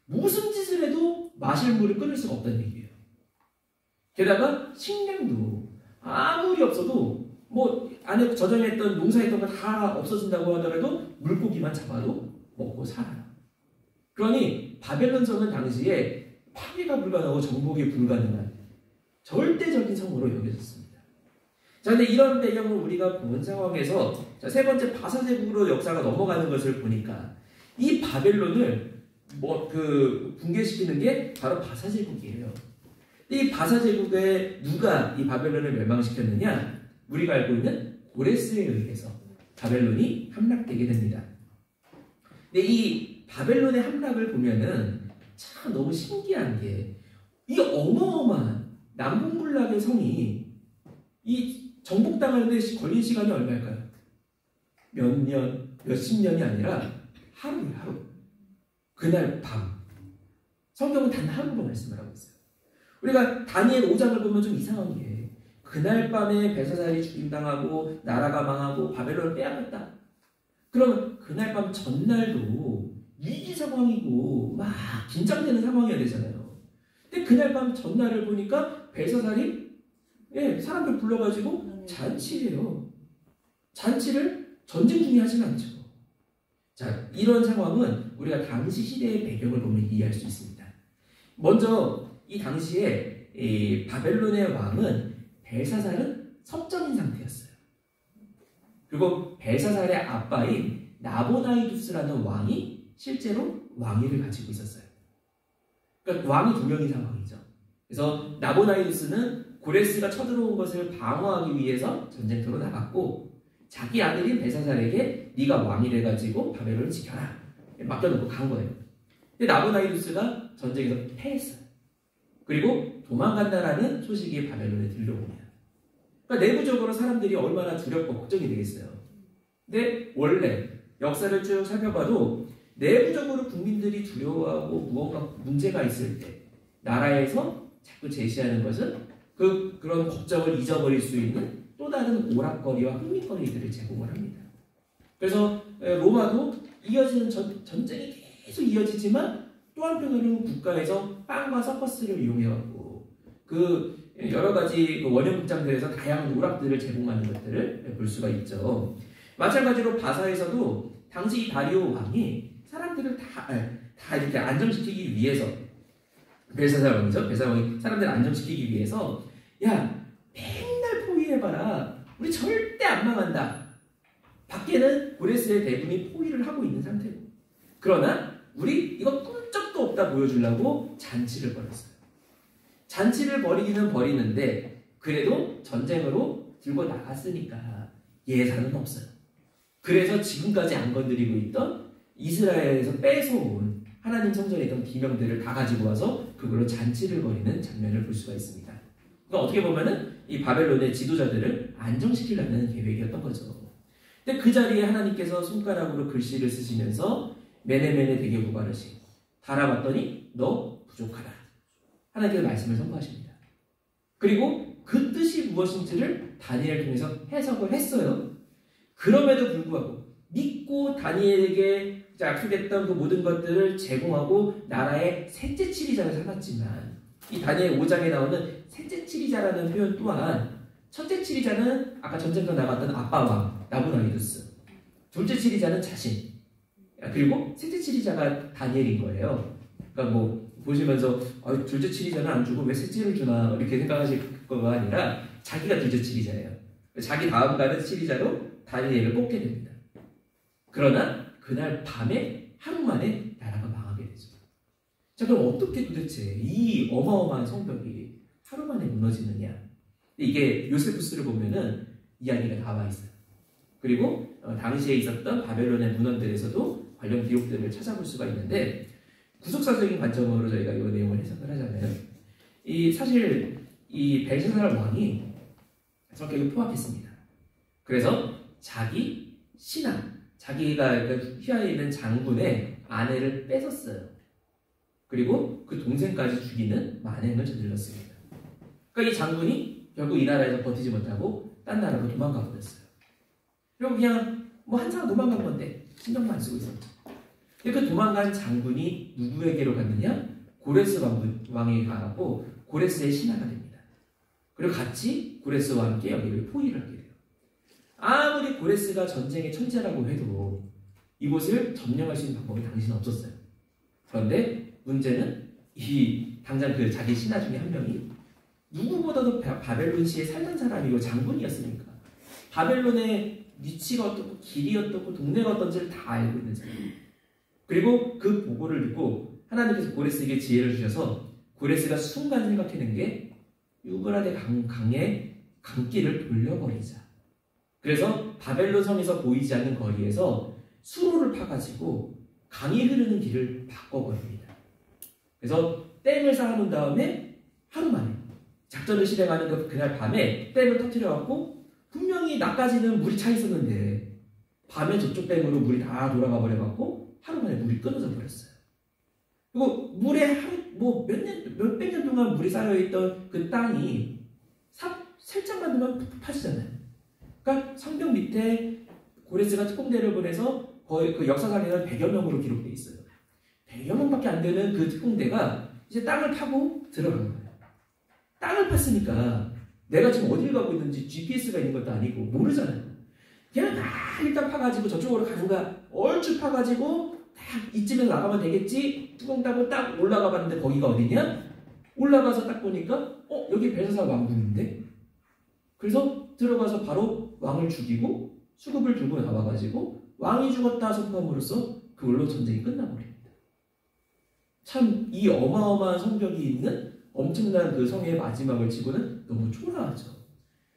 무슨 짓을 해도 마실 물을 끊을 수가 없다는 얘기예요. 게다가 식량도 아무리 없어도 뭐 안에 저장했던 농사했던 거 다 없어진다고 하더라도 물고기만 잡아도 먹고 살아요. 그러니 바벨론 성은 당시에 파괴가 불가능하고 정복이 불가능한 절대적인 성으로 여겨졌습니다. 자, 근데 이런 배경을 우리가 본 상황에서 세 번째 바사제국으로 역사가 넘어가는 것을 보니까 이 바벨론을 붕괴시키는 게 바로 바사제국이에요. 이 바사제국에 누가 이 바벨론을 멸망시켰느냐? 우리가 알고 있는 고레스에 의해서 바벨론이 함락되게 됩니다. 근데 이 바벨론의 함락을 보면은 참 너무 신기한 게, 이 어마어마한 남북문락의 성이 이 정복당하는데 걸린 시간이 얼마일까요? 몇 년, 몇십 년이 아니라 하루예요, 하루. 그날 밤. 성경은 단 하루로 말씀을 하고 있어요. 우리가 다니엘 5장을 보면 좀 이상한 게, 그날 밤에 벨사살이 죽임당하고 나라가 망하고 바벨론을 빼앗겼다. 그러면 그날 밤 전날도 위기 상황이고 막 긴장되는 상황이어야 되잖아요. 근데 그날 밤 전날을 보니까 벨사살이 사람들 불러가지고 잔치해요. 잔치를 전쟁 중에 하진 않죠. 자, 이런 상황은 우리가 당시 시대의 배경을 보면 이해할 수 있습니다. 먼저 이 당시에 이 바벨론의 왕은 벨사살은 섭정인 상태였어요. 그리고 벨사살의 아빠인 나보나이두스라는 왕이 실제로 왕위를 가지고 있었어요. 그러니까 왕이 두 명인 상황이죠. 그래서 나보나이두스는 고레스가 쳐들어온 것을 방어하기 위해서 전쟁터로 나갔고, 자기 아들인 벨사살에게 네가 왕이 돼가지고 바벨론을 지켜라 맡겨놓고 간 거예요. 근데 나보나이두스가 전쟁에서 패했어요. 그리고 도망간다라는 소식이 바벨론에 들려옵니다. 그러니까 내부적으로 사람들이 얼마나 두렵고 걱정이 되겠어요. 근데 원래 역사를 쭉 살펴봐도 내부적으로 국민들이 두려워하고 무언가 문제가 있을 때 나라에서 자꾸 제시하는 것은 그런 걱정을 잊어버릴 수 있는 또 다른 오락거리와 흥미거리들을 제공을 합니다. 그래서 로마도 이어지는 전쟁이 계속 이어지지만 또 한편으로는 국가에서 빵과 서커스를 이용해갖고 여러 가지 원형 극장들에서 다양한 오락들을 제공하는 것들을 볼 수가 있죠. 마찬가지로 바사에서도 당시 이 다리오 왕이 사람들을 다 이렇게 안정시키기 위해서, 벨사살 왕이죠. 벨사살 왕이 사람들을 안정시키기 위해서, 야, 맨날 포위해봐라. 우리 절대 안 망한다. 밖에는 고레스의 대군이 포위를 하고 있는 상태고, 그러나 우리 이거 꿈쩍도 없다 보여주려고 잔치를 벌였어요. 잔치를 벌이기는 벌이는데 그래도 전쟁으로 들고 나갔으니까 예산은 없어요. 그래서 지금까지 안 건드리고 있던 이스라엘에서 뺏어온 하나님 성전에 있던 기명들을 다 가지고 와서 그걸로 잔치를 벌이는 장면을 볼 수가 있습니다. 그러니까 어떻게 보면은 이 바벨론의 지도자들을 안정시키려는 계획이었던 거죠. 근데 그 자리에 하나님께서 손가락으로 글씨를 쓰시면서 메네메네 되게 구바르시 달아봤더니 너 부족하다. 하나님께서 말씀을 선포하십니다. 그리고 그 뜻이 무엇인지를 다니엘을 통해서 해석을 했어요. 그럼에도 불구하고 믿고 다니엘에게 약속했던 그 모든 것들을 제공하고 나라의 셋째 치리자를 삼았지만 이 다니엘 5장에 나오는 셋째 치리자라는 표현 또한 첫째 치리자는 아까 전쟁터 나갔던 아빠 왕 나부나리두스, 둘째 치리자는 자신, 그리고 셋째 치리자가 다니엘인 거예요. 그러니까 뭐 보시면서 둘째 치리자는 안 주고 왜 셋째를 주나 이렇게 생각하실 거가 아니라 자기가 둘째 치리자예요. 자기 다음 가는 치리자로 다니엘을 뽑게 됩니다. 그러나 그날 밤에 하루 만에 나라가 망하게 되죠. 자, 그럼 어떻게 도대체 이 어마어마한 성벽이 하루 만에 무너지느냐? 이게 요세푸스를 보면은 이야기가 나와 있어요. 그리고 당시에 있었던 바벨론의 문헌들에서도 관련 기록들을 찾아볼 수가 있는데, 구속사적인 관점으로 저희가 이 내용을 해석을 하자면, 사실 이 벨사살 왕이 성격을 포악했습니다. 그래서 자기 신하, 자기가 휘하에 있는 장군의 아내를 뺏었어요. 그리고 그 동생까지 죽이는 만행을 저질렀습니다. 그러니까 이 장군이 결국 이 나라에서 버티지 못하고 딴 나라로 도망가 버렸어요. 그리고 그냥 뭐 한참 도망간 건데 신경만 안 쓰고 있었죠. 그 도망간 장군이 누구에게로 갔느냐? 고레스 왕에게 가고 고레스의 신하가 됩니다. 그리고 같이 고레스와 함께 여기를 포위를 하게 돼요. 아무리 고레스가 전쟁의 천재라고 해도 이곳을 점령할 수 있는 방법이 당시는 없었어요. 그런데 문제는 당장 그 자기 신하 중에 한 명이 누구보다도 바벨론시에 살던 사람이고 장군이었으니까 바벨론의 위치가 어떻고 길이 어떻고 동네가 어떤지를 다 알고 있는 사람. 그리고 그 보고를 듣고 하나님께서 고레스에게 지혜를 주셔서 고레스가 순간 생각해낸 게 유브라데 강의 강길을 돌려버리자. 그래서 바벨론 성에서 보이지 않는 거리에서 수로를 파가지고 강이 흐르는 길을 바꿔버립니다. 그래서 댐을 쌓아놓은 다음에 하루 만에 작전을 실행하는 그날 밤에 댐을 터뜨려갖고 분명히 낮까지는 물이 차 있었는데 밤에 저쪽 댐으로 물이 다 돌아가 버려갖고 하루 만에 물이 끊어져 버렸어요. 그리고 물에 몇백 년 동안 물이 쌓여있던 그 땅이 살짝만 두면 파지잖아요. 그러니까 성벽 밑에 고레스가 특공대를 보내서 거의 그 역사상에는 100여 명으로 기록되어 있어요. 100여 명밖에 안 되는 그 특공대가 이제 땅을 파고 들어간 거예요. 땅을 팠으니까 내가 지금 어딜 가고 있는지 GPS가 있는 것도 아니고 모르잖아요. 그냥 일단 파가지고 저쪽으로 가는가 얼추 파가지고 딱 이쯤에서 나가면 되겠지. 뚜껑 따고 딱 올라가 봤는데 거기가 어디냐? 올라가서 딱 보니까 여기 벨사살 왕궁인데? 그래서 들어가서 바로 왕을 죽이고 수급을 들고 나와가지고 왕이 죽었다 선포함으로써 그걸로 전쟁이 끝나버립니다. 참 이 어마어마한 성벽이 있는 엄청난 그 성의 마지막을 치고는 너무 초라하죠.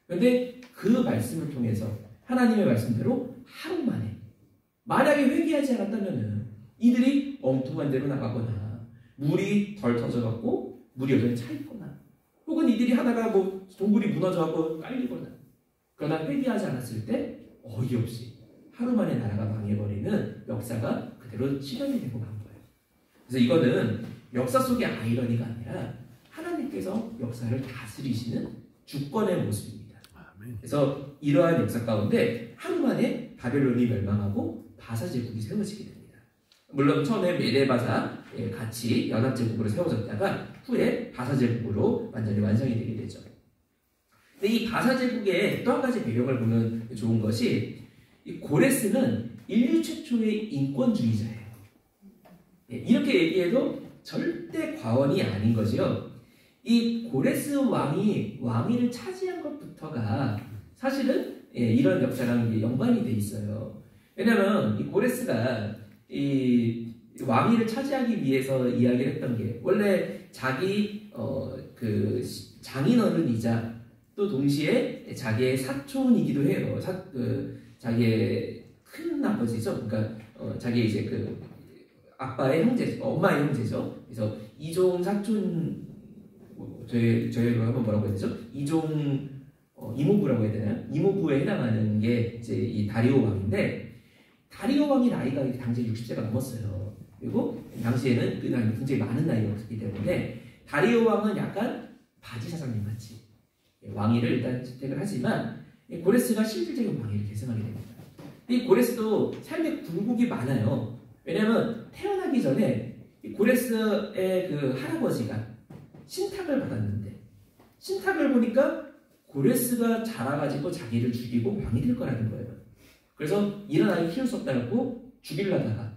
그런데 그 말씀을 통해서 하나님의 말씀대로 하루 만에 만약에 회개하지 않았다면 이들이 엉뚱한 데로 나가거나 물이 덜 터져갖고 물이 여전히 차있거나 혹은 이들이 하다가 뭐 동굴이 무너져갖고 깔리거나, 그러나 회개하지 않았을 때 어이없이 하루 만에 나라가 망해버리는 역사가 그대로 실현이 되고 간 거예요. 그래서 이거는 역사 속의 아이러니가 아니라 하나님께서 역사를 다스리시는 주권의 모습입니다. 그래서 이러한 역사 가운데 하루 만에 바벨론이 멸망하고 바사 제국이 세워지게 됩니다. 물론 처음에 메데바사 같이 연합제국으로 세워졌다가 후에 바사 제국으로 완전히 완성이 되게 되죠. 근데 이 바사 제국의 또 한 가지 배경을 보면 좋은 것이 이 고레스는 인류 최초의 인권주의자예요. 이렇게 얘기해도 절대 과언이 아닌 거죠. 이 고레스 왕이 왕위를 차지한 것부터가 사실은 이런 역사랑 연관이 돼 있어요. 왜냐하면 이 고레스가 이 왕위를 차지하기 위해서 이야기를 했던 게 원래 자기 그 장인어른이자 또 동시에 자기의 사촌이기도 해요. 자기의 큰 아버지죠. 그러니까 자기 이제 그 아빠의 형제, 엄마의 형제죠. 그래서 이종 사촌, 저희로 하면 뭐라고 해야 되죠? 이종 이모부라고 해야 되나요? 이모부에 해당하는 게 이제 이 다리오 왕인데, 다리오 왕이 나이가 당시에 60세가 넘었어요. 그리고 당시에는 그 나이 굉장히 많은 나이였기 때문에 다리오 왕은 약간 바지 사장님 같이 왕위를 일단 채택을 하지만 고레스가 실질적인 왕위를 계승하게 됩니다. 이 고레스도 삶의 굴곡이 많아요. 왜냐하면 태어나기 전에 고레스의 그 할아버지가 신탁을 받았는데 신탁을 보니까 고레스가 자라가지고 자기를 죽이고 왕이 될 거라는 거예요. 그래서 이런 아이 키울 수 없다고 죽이려다가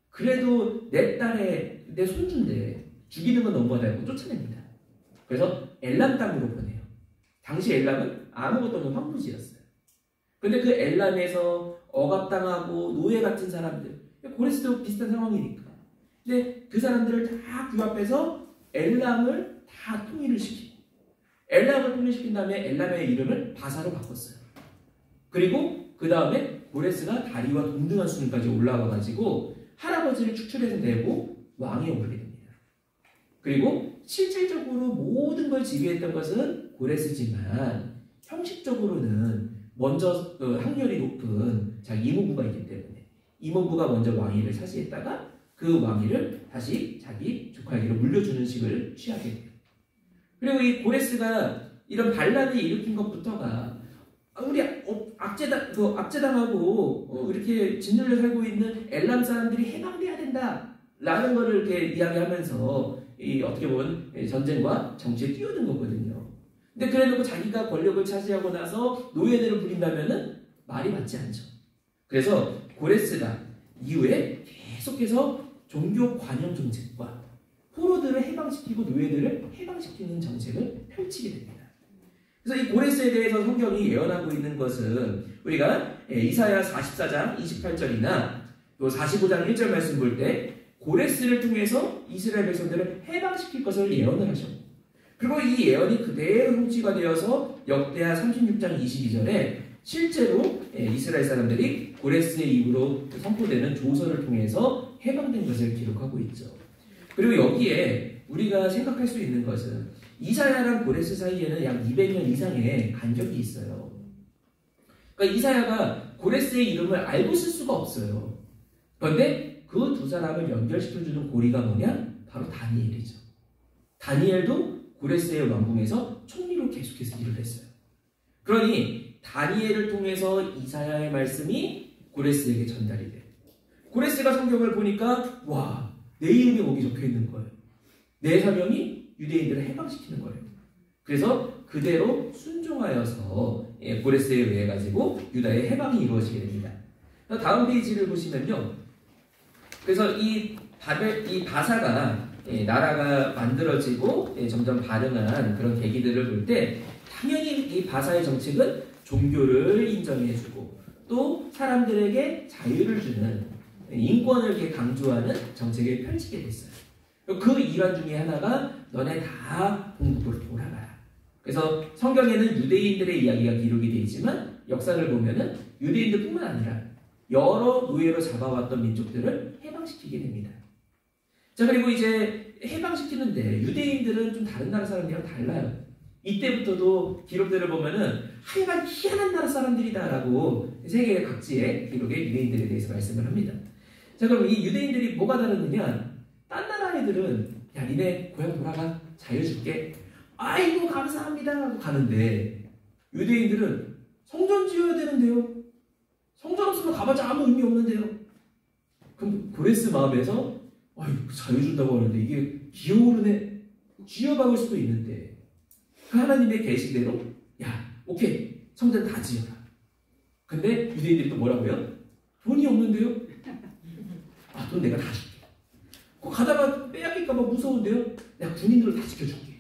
그래도 내 딸의 내 손주인데 죽이는 건 너무하다고 쫓아냅니다. 그래서 엘람 땅으로 보내요. 당시 엘람은 아무것도 없는 황무지였어요. 근데 그 엘람에서 억압당하고 노예 같은 사람들, 고레스도 비슷한 상황이니까. 근데 그 사람들을 다 규합해서 엘람을 다 통일을 시키고 엘람을 통일시킨 다음에 엘람의 이름을 바사로 바꿨어요. 그리고 그 다음에 고레스가 다리와 동등한 수준까지 올라와가지고 할아버지를 축출해서 내고 왕에 오르게 됩니다. 그리고 실질적으로 모든 걸 지배했던 것은 고레스지만 형식적으로는 먼저 학렬이 높은 자기 이모부가 있기 때문에 이모부가 먼저 왕위를 차지했다가 그 왕위를 다시 자기 조카에게로 물려주는 식을 취하게 돼요. 그리고 이 고레스가 이런 반란을 일으킨 것부터가 우리 압제당하고 이렇게 짓눌려 살고 있는 엘람 사람들이 해방돼야 된다라는 거를 이렇게 이야기하면서 어떻게 보면 전쟁과 정치에 뛰어든 거거든요. 근데 그래놓고 자기가 권력을 차지하고 나서 노예들을 부린다면은 말이 맞지 않죠. 그래서 고레스가 이후에 계속해서 종교 관영 정책과 포로들을 해방시키고 노예들을 해방시키는 정책을 펼치게 됩니다. 그래서 이 고레스에 대해서 성경이 예언하고 있는 것은 우리가 이사야 44장 28절이나 또 45장 1절 말씀 볼 때 고레스를 통해서 이스라엘 백성들을 해방시킬 것을 예언을 하셨고 그리고 이 예언이 그대로 성취가 되어서 역대하 36장 22절에 실제로 이스라엘 사람들이 고레스의 입으로 선포되는 조서를 통해서 해방된 것을 기록하고 있죠. 그리고 여기에 우리가 생각할 수 있는 것은 이사야랑 고레스 사이에는 약 200년 이상의 간격이 있어요. 그러니까 이사야가 고레스의 이름을 알고 쓸 수가 없어요. 그런데 그 두 사람을 연결시켜주는 고리가 뭐냐? 바로 다니엘이죠. 다니엘도 고레스의 왕궁에서 총리로 계속해서 일을 했어요. 그러니 다니엘을 통해서 이사야의 말씀이 고레스에게 전달이 돼요. 고레스가 성경을 보니까 와, 내 이름이 거기 적혀 있는 거예요. 내 사명이 유대인들을 해방시키는 거예요. 그래서 그대로 순종하여서 고레스에 의해 가지고 유다의 해방이 이루어지게 됩니다. 다음 페이지를 보시면요. 그래서 이 바사가 나라가 만들어지고 점점 발흥한 그런 계기들을 볼 때 당연히 이 바사의 정책은 종교를 인정해주고 또 사람들에게 자유를 주는 인권을 이렇게 강조하는 정책을 펼치게 됐어요. 그 일환 중에 하나가 너네 다 본국으로 돌아가라. 그래서 성경에는 유대인들의 이야기가 기록이 되어 있지만 역사를 보면은 유대인들뿐만 아니라 여러 노예로 잡아왔던 민족들을 해방시키게 됩니다. 자, 그리고 이제 해방시키는데 유대인들은 좀 다른 나라 사람들이랑 달라요. 이때부터도 기록들을 보면은 하여간 희한한 나라 사람들이다라고 세계 각지의 기록에 유대인들에 대해서 말씀을 합니다. 자, 그럼 이 유대인들이 뭐가 다르느냐? 딴 나라 애들은 야, 니네 고향 돌아가, 자유 줄게, 아이고 감사합니다 하고 가는데 유대인들은 성전 지어야 되는데요, 성전 없으면 가봤자 아무 의미 없는데요. 그럼 고레스 마음에서 아이고 자유 준다고 하는데 이게 기어오르네, 쥐어박을 수도 있는데 그 하나님의 계시대로 야 오케이 성전 다 지어라. 근데 유대인들이 또 뭐라고요? 돈이 없는데요? 아, 돈 내가 다 줄게. 가다가 빼앗길까봐 무서운데요? 내가 군인들을 다 지켜줄게.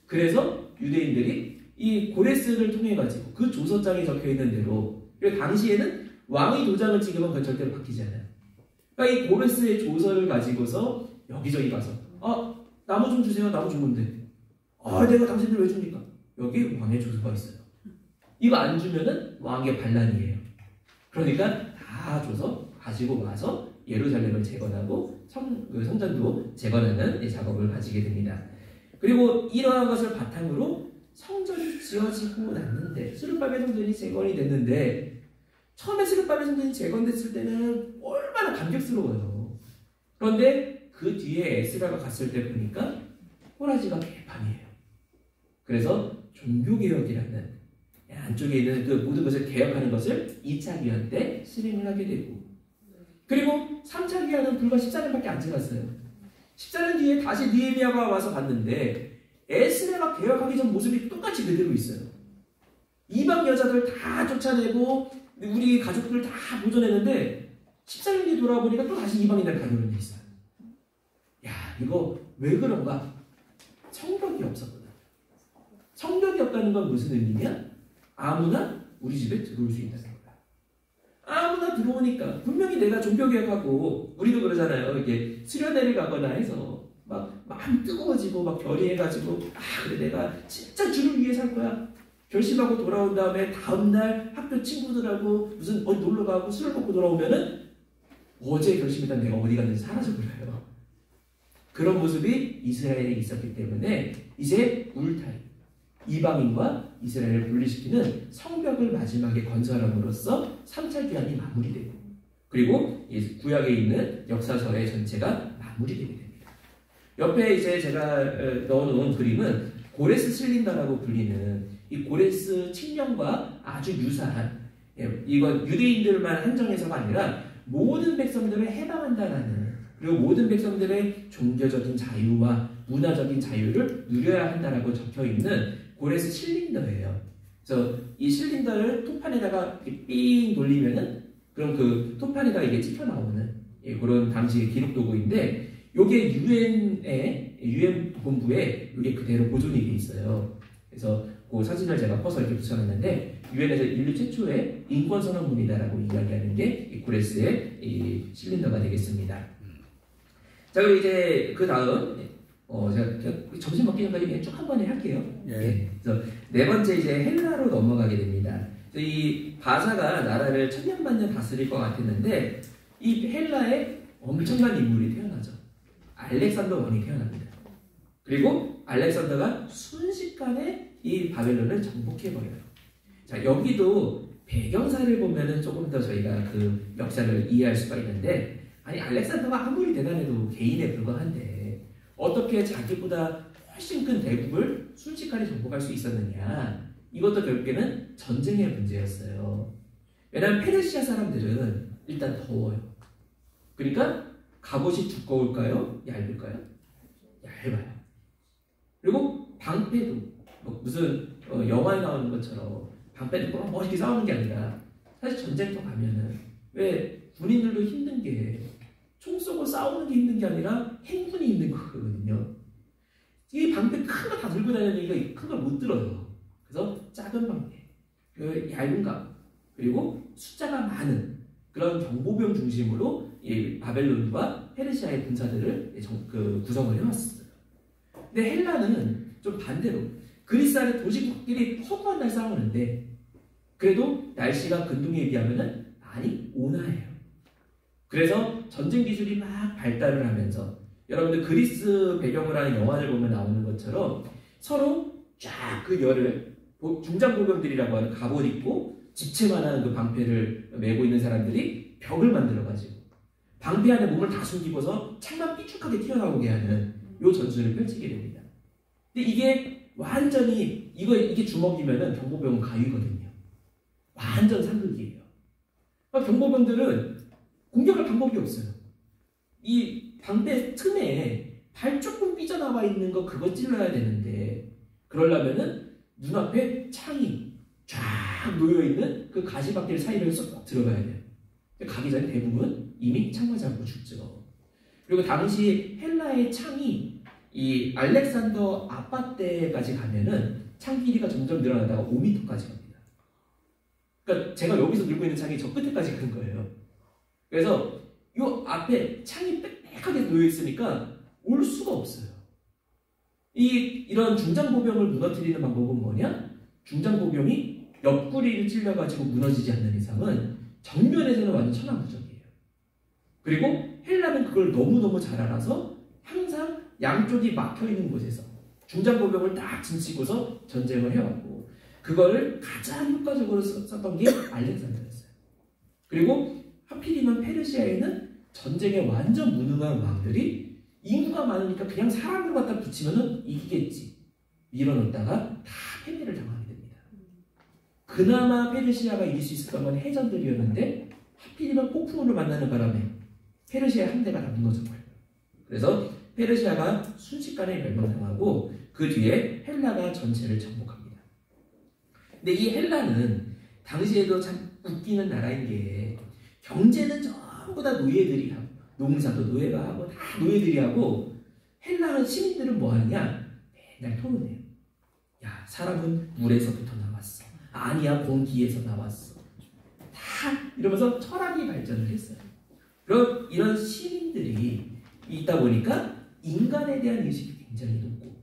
그래서 유대인들이 이 고레스를 통해 가지고 그 조서장에 적혀 있는 대로, 그리고 당시에는 왕이 도장을 찍으면 그건 절대로 바뀌지 않아요. 그러니까 이 고레스의 조서를 가지고서 여기저기 가서 나무 좀 주세요. 나무 주는데 내가 당신들 왜 줍니까? 여기 왕의 조서가 있어요. 이거 안 주면은 왕의 반란이에요. 그러니까 다 줘서 가지고 와서 예루살렘을 재건하고 성전도 재건하는 작업을 가지게 됩니다. 그리고 이러한 것을 바탕으로 성전이 지어지고 났는데, 스룹바벨 성전이 재건이 됐는데, 처음에 스룹바벨 성전이 재건됐을 때는 얼마나 감격스러워요. 그런데 그 뒤에 에스라가 갔을 때 보니까 꼬라지가 개판이에요. 그래서 종교개혁이라는 안쪽에 있는 그 모든 것을 개혁하는 것을 2차 기한 때 실행을 하게 되고, 그리고 3차 기한은 불과 14년밖에 안 지났어요. 14년 뒤에 다시 느헤미야가 와서 봤는데 에스라가 개혁하기 전 모습이 똑같이 그대로 있어요. 이방 여자들 다 쫓아내고 우리 가족들 다 보존했는데 14년 뒤에 돌아보니까 또 다시 이방인들 가려는 데 있어요. 야, 이거 왜 그런가? 성벽이 없었거든. 성벽이 없다는 건 무슨 의미냐? 아무나 우리 집에 들어올 수 있다는 거야. 아무나 들어오니까 분명히 내가 종교개혁하고 우리도 그러잖아요. 이렇게 수련회를 가거나 해서 막 마음 뜨거워지고 막 결의해가지고 그래 내가 진짜 주를 위해 살 거야. 결심하고 돌아온 다음에 다음날 학교 친구들하고 무슨 어디 놀러 가고 술을 먹고 돌아오면은 어제 결심했던 내가 어디 갔는지 사라져버려요. 그런 모습이 이스라엘에 있었기 때문에 이제 울타리, 이방인과 이스라엘을 분리시키는 성벽을 마지막에 건설함으로써 3차 기한이 마무리되고 그리고 구약에 있는 역사서의 전체가 마무리되게 됩니다. 옆에 이제 제가 넣어놓은 그림은 고레스 실린더라고 불리는 이 고레스 칙령과 아주 유사한 이건 유대인들만 한정해서가 아니라 모든 백성들을 해방한다라는 그리고 모든 백성들의 종교적인 자유와 문화적인 자유를 누려야 한다라고 적혀있는 고레스 실린더예요. 그래서 이 실린더를 톱판에다가 삥 돌리면은 그럼 그 톱판에다가 이게 찍혀 나오는 그런 당시의 기록 도구인데 요게 UN 본부에 이게 그대로 보존이 돼 있어요. 그래서 그 사진을 제가 퍼서 이렇게 붙여놨는데 유엔에서 인류 최초의 인권 선언문이다라고 이야기하는 게 이 고레스의 이 실린더가 되겠습니다. 자, 그리고 이제 그 다음 제가 점심 먹기 전까지 그냥 쭉 한 번에 할게요. 예. 그래서 네 번째 이제 헬라로 넘어가게 됩니다. 이 바사가 나라를 천년만년 다스릴 것 같았는데 이 헬라에 엄청난 인물이 태어나죠. 알렉산더 왕이 태어납니다. 그리고 알렉산더가 순식간에 이 바벨론을 정복해버려요. 자, 여기도 배경사를 보면은 조금 더 저희가 그 역사를 이해할 수가 있는데 아니 알렉산더가 아무리 대단해도 개인에 불과한데 어떻게 자기보다 훨씬 큰 대국을 순식간에 정복할 수 있었느냐. 이것도 결국에는 전쟁의 문제였어요. 왜냐하면 페르시아 사람들은 일단 더워요. 그러니까 갑옷이 두꺼울까요? 얇을까요? 얇아요. 그리고 방패도 무슨 영화에 나오는 것처럼 방패 듣고 멋있게 싸우는 게 아니라 사실 전쟁터 가면은 왜 군인들도 힘든 게 총 쏘고 싸우는 게 힘든 게 아니라 행군이 힘든 거거든요. 이 방패 큰 거 다 들고 다니니까 큰 걸 못 들어요. 그래서 작은 방패, 그 얇은 각, 그리고 숫자가 많은 그런 경보병 중심으로 이 바벨론과 페르시아의 군사들을 구성을 해왔어요. 근데 헬라는 좀 반대로 그리스 안에 도시국끼리 허구한 날 싸우는데 그래도 날씨가 근동에 비하면 많이 온화해요. 그래서 전쟁 기술이 막 발달을 하면서 여러분들 그리스 배경을 하는 영화를 보면 나오는 것처럼 서로 쫙 그 열을 중장보병들이라고 하는 갑옷 입고 집채만한 그 방패를 메고 있는 사람들이 벽을 만들어가지고 방패 안에 몸을 다 숨기고서 창만 삐죽하게 튀어나오게 하는 요 전술을 펼치게 됩니다. 근데 이게 완전히 이게 주먹이면은 경보병은 가위거든요. 완전 상극이에요. 그러니까 경보병들은 공격할 방법이 없어요. 이 방패 틈에 발 조금 삐져나와 있는 거 그거 찔러야 되는데 그러려면은 눈앞에 창이 쫙 놓여있는 그 가시밭길 사이를 쏙 들어가야 돼요. 가기 전에 대부분 이미 창 맞아갖고 죽죠. 그리고 당시 헬라의 창이 이 알렉산더 아빠 때까지 가면은 창 길이가 점점 늘어나다가 5m까지 갑니다. 그러니까 제가 여기서 들고 있는 창이 저 끝에까지 가는 거예요. 그래서 이 앞에 창이 빽빽하게 놓여있으니까 올 수가 없어요. 이런 중장보병을 무너뜨리는 방법은 뭐냐? 중장보병이 옆구리를 찔려가지고 무너지지 않는 이상은 정면에서는 완전 천하무적이에요. 그리고 헬라는 그걸 너무너무 잘 알아서 항상 양쪽이 막혀있는 곳에서 중장보병을 딱 진치고서 전쟁을 해왔고 그거를 가장 효과적으로 썼던 게 알렉산더였어요. 그리고 하필이면 페르시아에는 전쟁에 완전 무능한 왕들이 인구가 많으니까 그냥 사람을 갖다 붙이면 이기겠지 밀어넣다가 다 패배를 당하게 됩니다. 그나마 페르시아가 이길 수 있었던 건 해전들이었는데 하필이면 폭풍우를 만나는 바람에 페르시아 한 대가 다 무너져 버려요. 그래서 페르시아가 순식간에 멸망당하고 그 뒤에 헬라가 전체를 정복합니다. 근데 이 헬라는 당시에도 참 웃기는 나라인 게 경제는 전부 다 노예들이 하고 농사도 노예가 하고 다 노예들이 하고 헬라 시민들은 뭐 하느냐? 맨날 토론해요. 야, 사람은 물에서부터 나왔어. 아니야, 공기에서 나왔어. 다 이러면서 철학이 발전을 했어요. 그런 이런 시민들이 있다 보니까 인간에 대한 의식이 굉장히 높고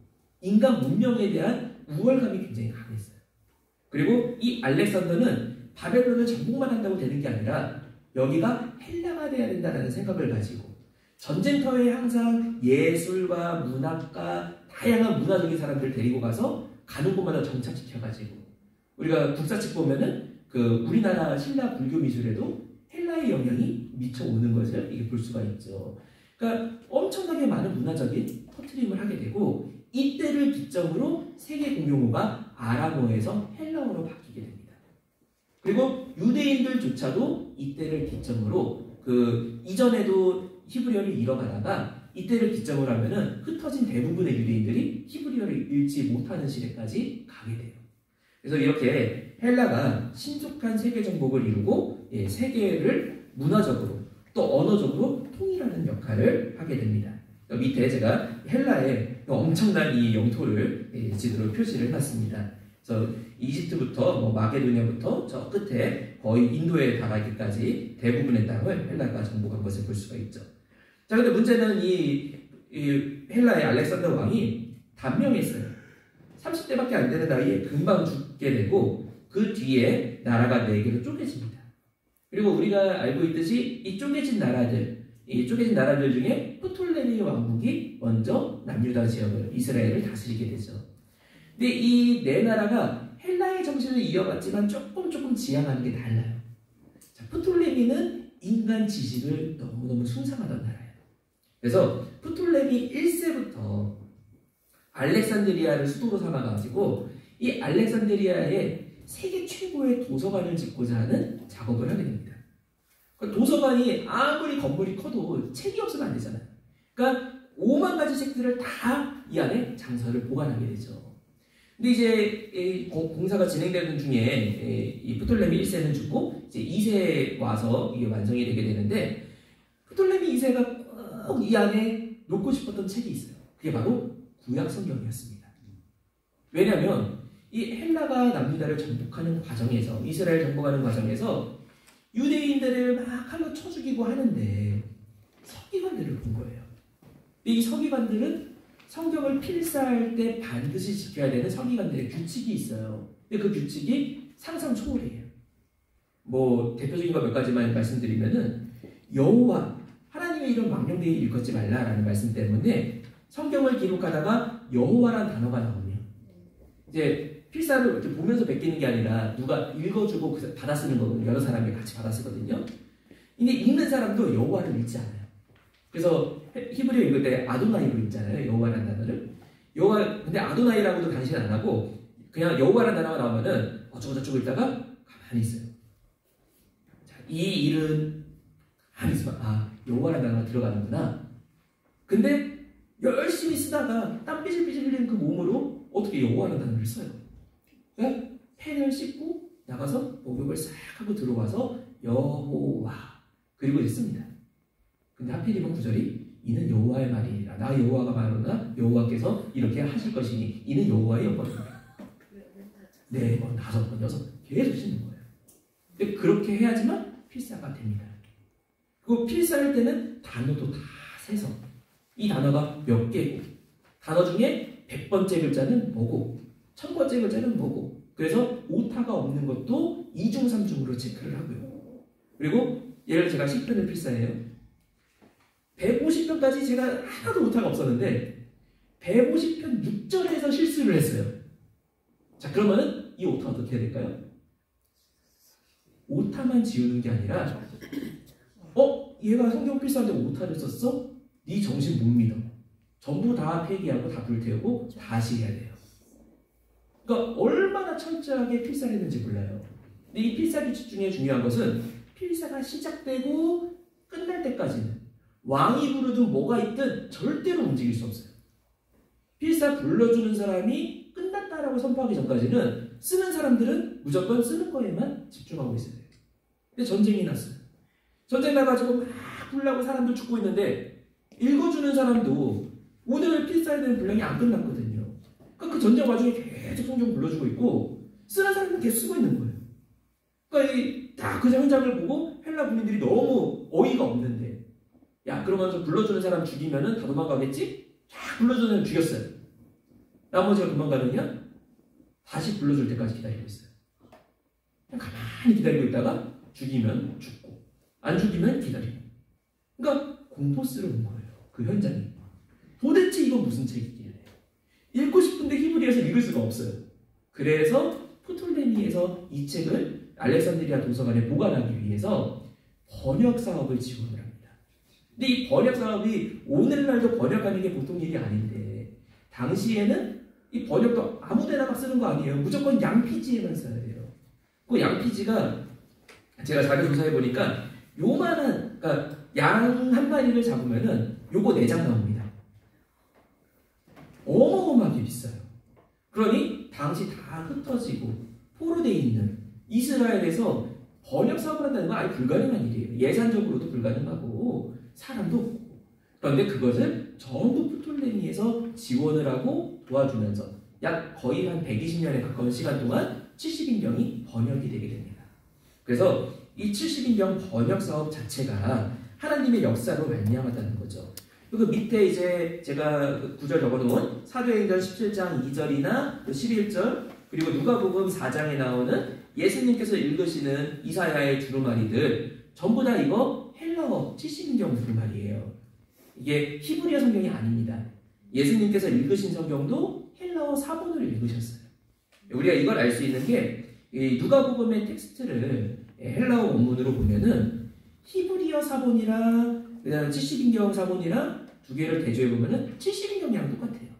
인간 문명에 대한 우월감이 굉장히 강했어요. 그리고 이 알렉산더는 바벨론을 정복만 한다고 되는 게 아니라 여기가 헬라가 돼야 된다는 생각을 가지고 전쟁터에 항상 예술과 문학과 다양한 문화적인 사람들을 데리고 가서 가는 곳마다 정착시켜가지고 우리가 국사책 보면은 그 우리나라 신라 불교 미술에도 헬라의 영향이 미쳐오는 것을 이게 볼 수가 있죠. 그러니까 엄청나게 많은 문화적인 터트림을 하게 되고 이때를 기점으로 세계 공용어가 아람어에서 헬라어로 바뀌게 됩니다. 그리고 유대인들조차도 이때를 기점으로 그 이전에도 히브리어를 잃어가다가 이때를 기점으로 하면은 흩어진 대부분의 유대인들이 히브리어를 읽지 못하는 시대까지 가게 돼요. 그래서 이렇게 헬라가 신속한 세계 정복을 이루고 세계를 문화적으로 또 언어적으로 통일하는 역할을 하게 됩니다. 밑에 제가 헬라의 엄청난 이 영토를 지도로 표시를 해놨습니다. 그래서 이집트부터 마게도니아부터 저 끝에 거의 인도에 다가기까지 대부분의 땅을 헬라가 정복한 것을 볼 수가 있죠. 자, 근데 문제는 이 헬라의 알렉산더 왕이 단명했어요. 30대밖에 안 되는 나이에 금방 죽게 되고 그 뒤에 나라가 4개로 쪼개집니다. 그리고 우리가 알고 있듯이 이 쪼개진 나라들 중에 프톨레미 왕국이 먼저 남유다 지역을 이스라엘을 다스리게 되죠. 근데 이 4나라가 헬라의 정신을 이어갔지만 조금 지향하는 게 달라요. 자, 프톨레미는 인간 지식을 너무너무 숭상하던 나라예요. 그래서 프톨레미 1세부터 알렉산드리아를 수도로 삼아가지고 이 알렉산드리아에 세계 최고의 도서관을 짓고자 하는 작업을 하게 됩니다. 도서관이 아무리 건물이 커도 책이 없으면 안 되잖아요. 그러니까 5만 가지 책들을 다 이 안에 장서를 보관하게 되죠. 근데 이제 공사가 진행되는 중에 이 프톨레미 1세는 죽고 이제 2세 와서 이게 완성이 되게 되는데 프톨레미 2세가 꼭 이 안에 놓고 싶었던 책이 있어요. 그게 바로 구약 성경이었습니다. 왜냐하면 이 헬라가 남유다를 정복하는 과정에서 이스라엘 정복하는 과정에서 유대인들을 막 칼로 쳐 죽이고 하는데 서기관들을 본 거예요. 이 서기관들은 성경을 필사할 때 반드시 지켜야 되는 서기관들의 규칙이 있어요. 근데 그 규칙이 상상 초월이에요. 뭐 대표적인 거 몇 가지만 말씀드리면은 여호와 하나님의 이름 망령되이 일컫지 말라라는 말씀 때문에 성경을 기록하다가 여호와란 단어가 나오면 이제 필사를 이렇게 보면서 베끼는 게 아니라 누가 읽어주고 받아 쓰는 거거든요. 여러 사람이 같이 받아 쓰거든요. 근데 읽는 사람도 여호와를 읽지 않아요. 그래서 히브리어 읽을 때 아도나이로 읽잖아요. 여호와라는 단어를. 근데 아도나이라고도 당신 안 하고 그냥 여호와라는 단어가 나오면은 어쩌고저쩌고 읽다가 가만히 있어요. 자, 이 일은 가만히 있으면 여호와라는 단어가 들어가는구나. 근데 열심히 쓰다가 땀 삐질삐질 흘리는 그 몸으로 어떻게 여호와라는 단어를 써요? 그러니까 펜을 씻고 나가서 목욕을 싹 하고 들어와서 여호와 그리고 있습니다. 근데 하필이면 구절이 이는 여호와의 말이니라. 나 여호와가 말하노라 여호와께서 이렇게 하실 것이니 이는 여호와의 영광이니라. 4번, 5번, 6번 계속 씻는 거예요. 근데 그렇게 해야지만 필사가 됩니다. 그리고 필사할 때는 단어도 다 세서 이 단어가 몇 개고 단어 중에 100번째 글자는 뭐고 1000번째 글자는 뭐고 그래서 오타가 없는 것도 2중 3중으로 체크를 하고요. 그리고 예를 제가 10편을 필사해요. 150편까지 제가 하나도 오타가 없었는데 150편 6절에서 실수를 했어요. 자, 그러면은 이 오타 어떻게 해야 될까요? 오타만 지우는 게 아니라 얘가 성경 필사하는데 오타를 썼어? 네 정신 못 믿어. 전부 다 폐기하고 다 불태우고 다시 해야 돼요. 그러니까 얼마나 철저하게 필사를 했는지 몰라요. 근데 이 필사 규칙 중에 중요한 것은 필사가 시작되고 끝날 때까지는 왕이 부르든 뭐가 있든 절대로 움직일 수 없어요. 필사 불러주는 사람이 끝났다라고 선포하기 전까지는 쓰는 사람들은 무조건 쓰는 거에만 집중하고 있어야 돼요. 근데 전쟁이 났어요. 전쟁 나가지고 막 불나고 사람들 죽고 있는데 읽어주는 사람도 오늘 필사해야 되는 분량이 안 끝났거든요. 그러니까 그 전쟁 와중에 계속 성경 불러주고 있고 쓰는 사람은 계속 쓰고 있는 거예요. 그러니까 다 그 현장을 보고 헬라 군인들이 너무 어이가 없는데 야 그러면서 불러주는 사람 죽이면은 다 도망가겠지? 쫙 불러주는 사람 죽였어요. 나머지가 도망가느냐? 다시 불러줄 때까지 기다리고 있어요. 그냥 가만히 기다리고 있다가 죽이면 죽고 안 죽이면 기다리고. 그러니까 공포스러운 거예요. 그 현장이. 도대체 이건 무슨 책이길래 읽고 싶은데 히브리어에서 읽을 수가 없어요. 그래서 프톨레미에서 이 책을 알렉산드리아 도서관에 보관하기 위해서 번역 사업을 지원을 합니다. 근데 이 번역 사업이 오늘날도 번역하는 게 보통 일이 아닌데 당시에는 이 번역도 아무데나 막 쓰는 거 아니에요. 무조건 양피지에만 써야 돼요. 그 양피지가 제가 자료 조사해 보니까 요만한, 그러니까 양 한 마리를 잡으면은 요거 4장 나옵니다. 어마어마하게 비싸요. 그러니 당시 다 흩어지고 포로되어 있는 이스라엘에서 번역 사업을 한다는 건 아예 불가능한 일이에요. 예산적으로도 불가능하고 사람도 없고. 그런데 그것을 전부 프톨레미에서 지원을 하고 도와주면서 약 거의 한 120년에 가까운 시간 동안 70인경이 번역이 되게 됩니다. 그래서 이 70인경 번역 사업 자체가 하나님의 역사로 말미암았다는 거죠. 그 밑에 이제 제가 구절 적어놓은 사도행전 17장 2절이나 11절 그리고 누가복음 4장에 나오는 예수님께서 읽으시는 이사야의 두루마리들 전부 다 이거 헬라어 70인경 두루마리예요. 이게 히브리어 성경이 아닙니다. 예수님께서 읽으신 성경도 헬라어 사본으로 읽으셨어요. 우리가 이걸 알 수 있는 게 누가복음의 텍스트를 헬라어 원문으로 보면은 히브리어 사본이랑 그다음 70인경 사본이랑 두 개를 대조해 보면은 70인경이랑 똑같아요.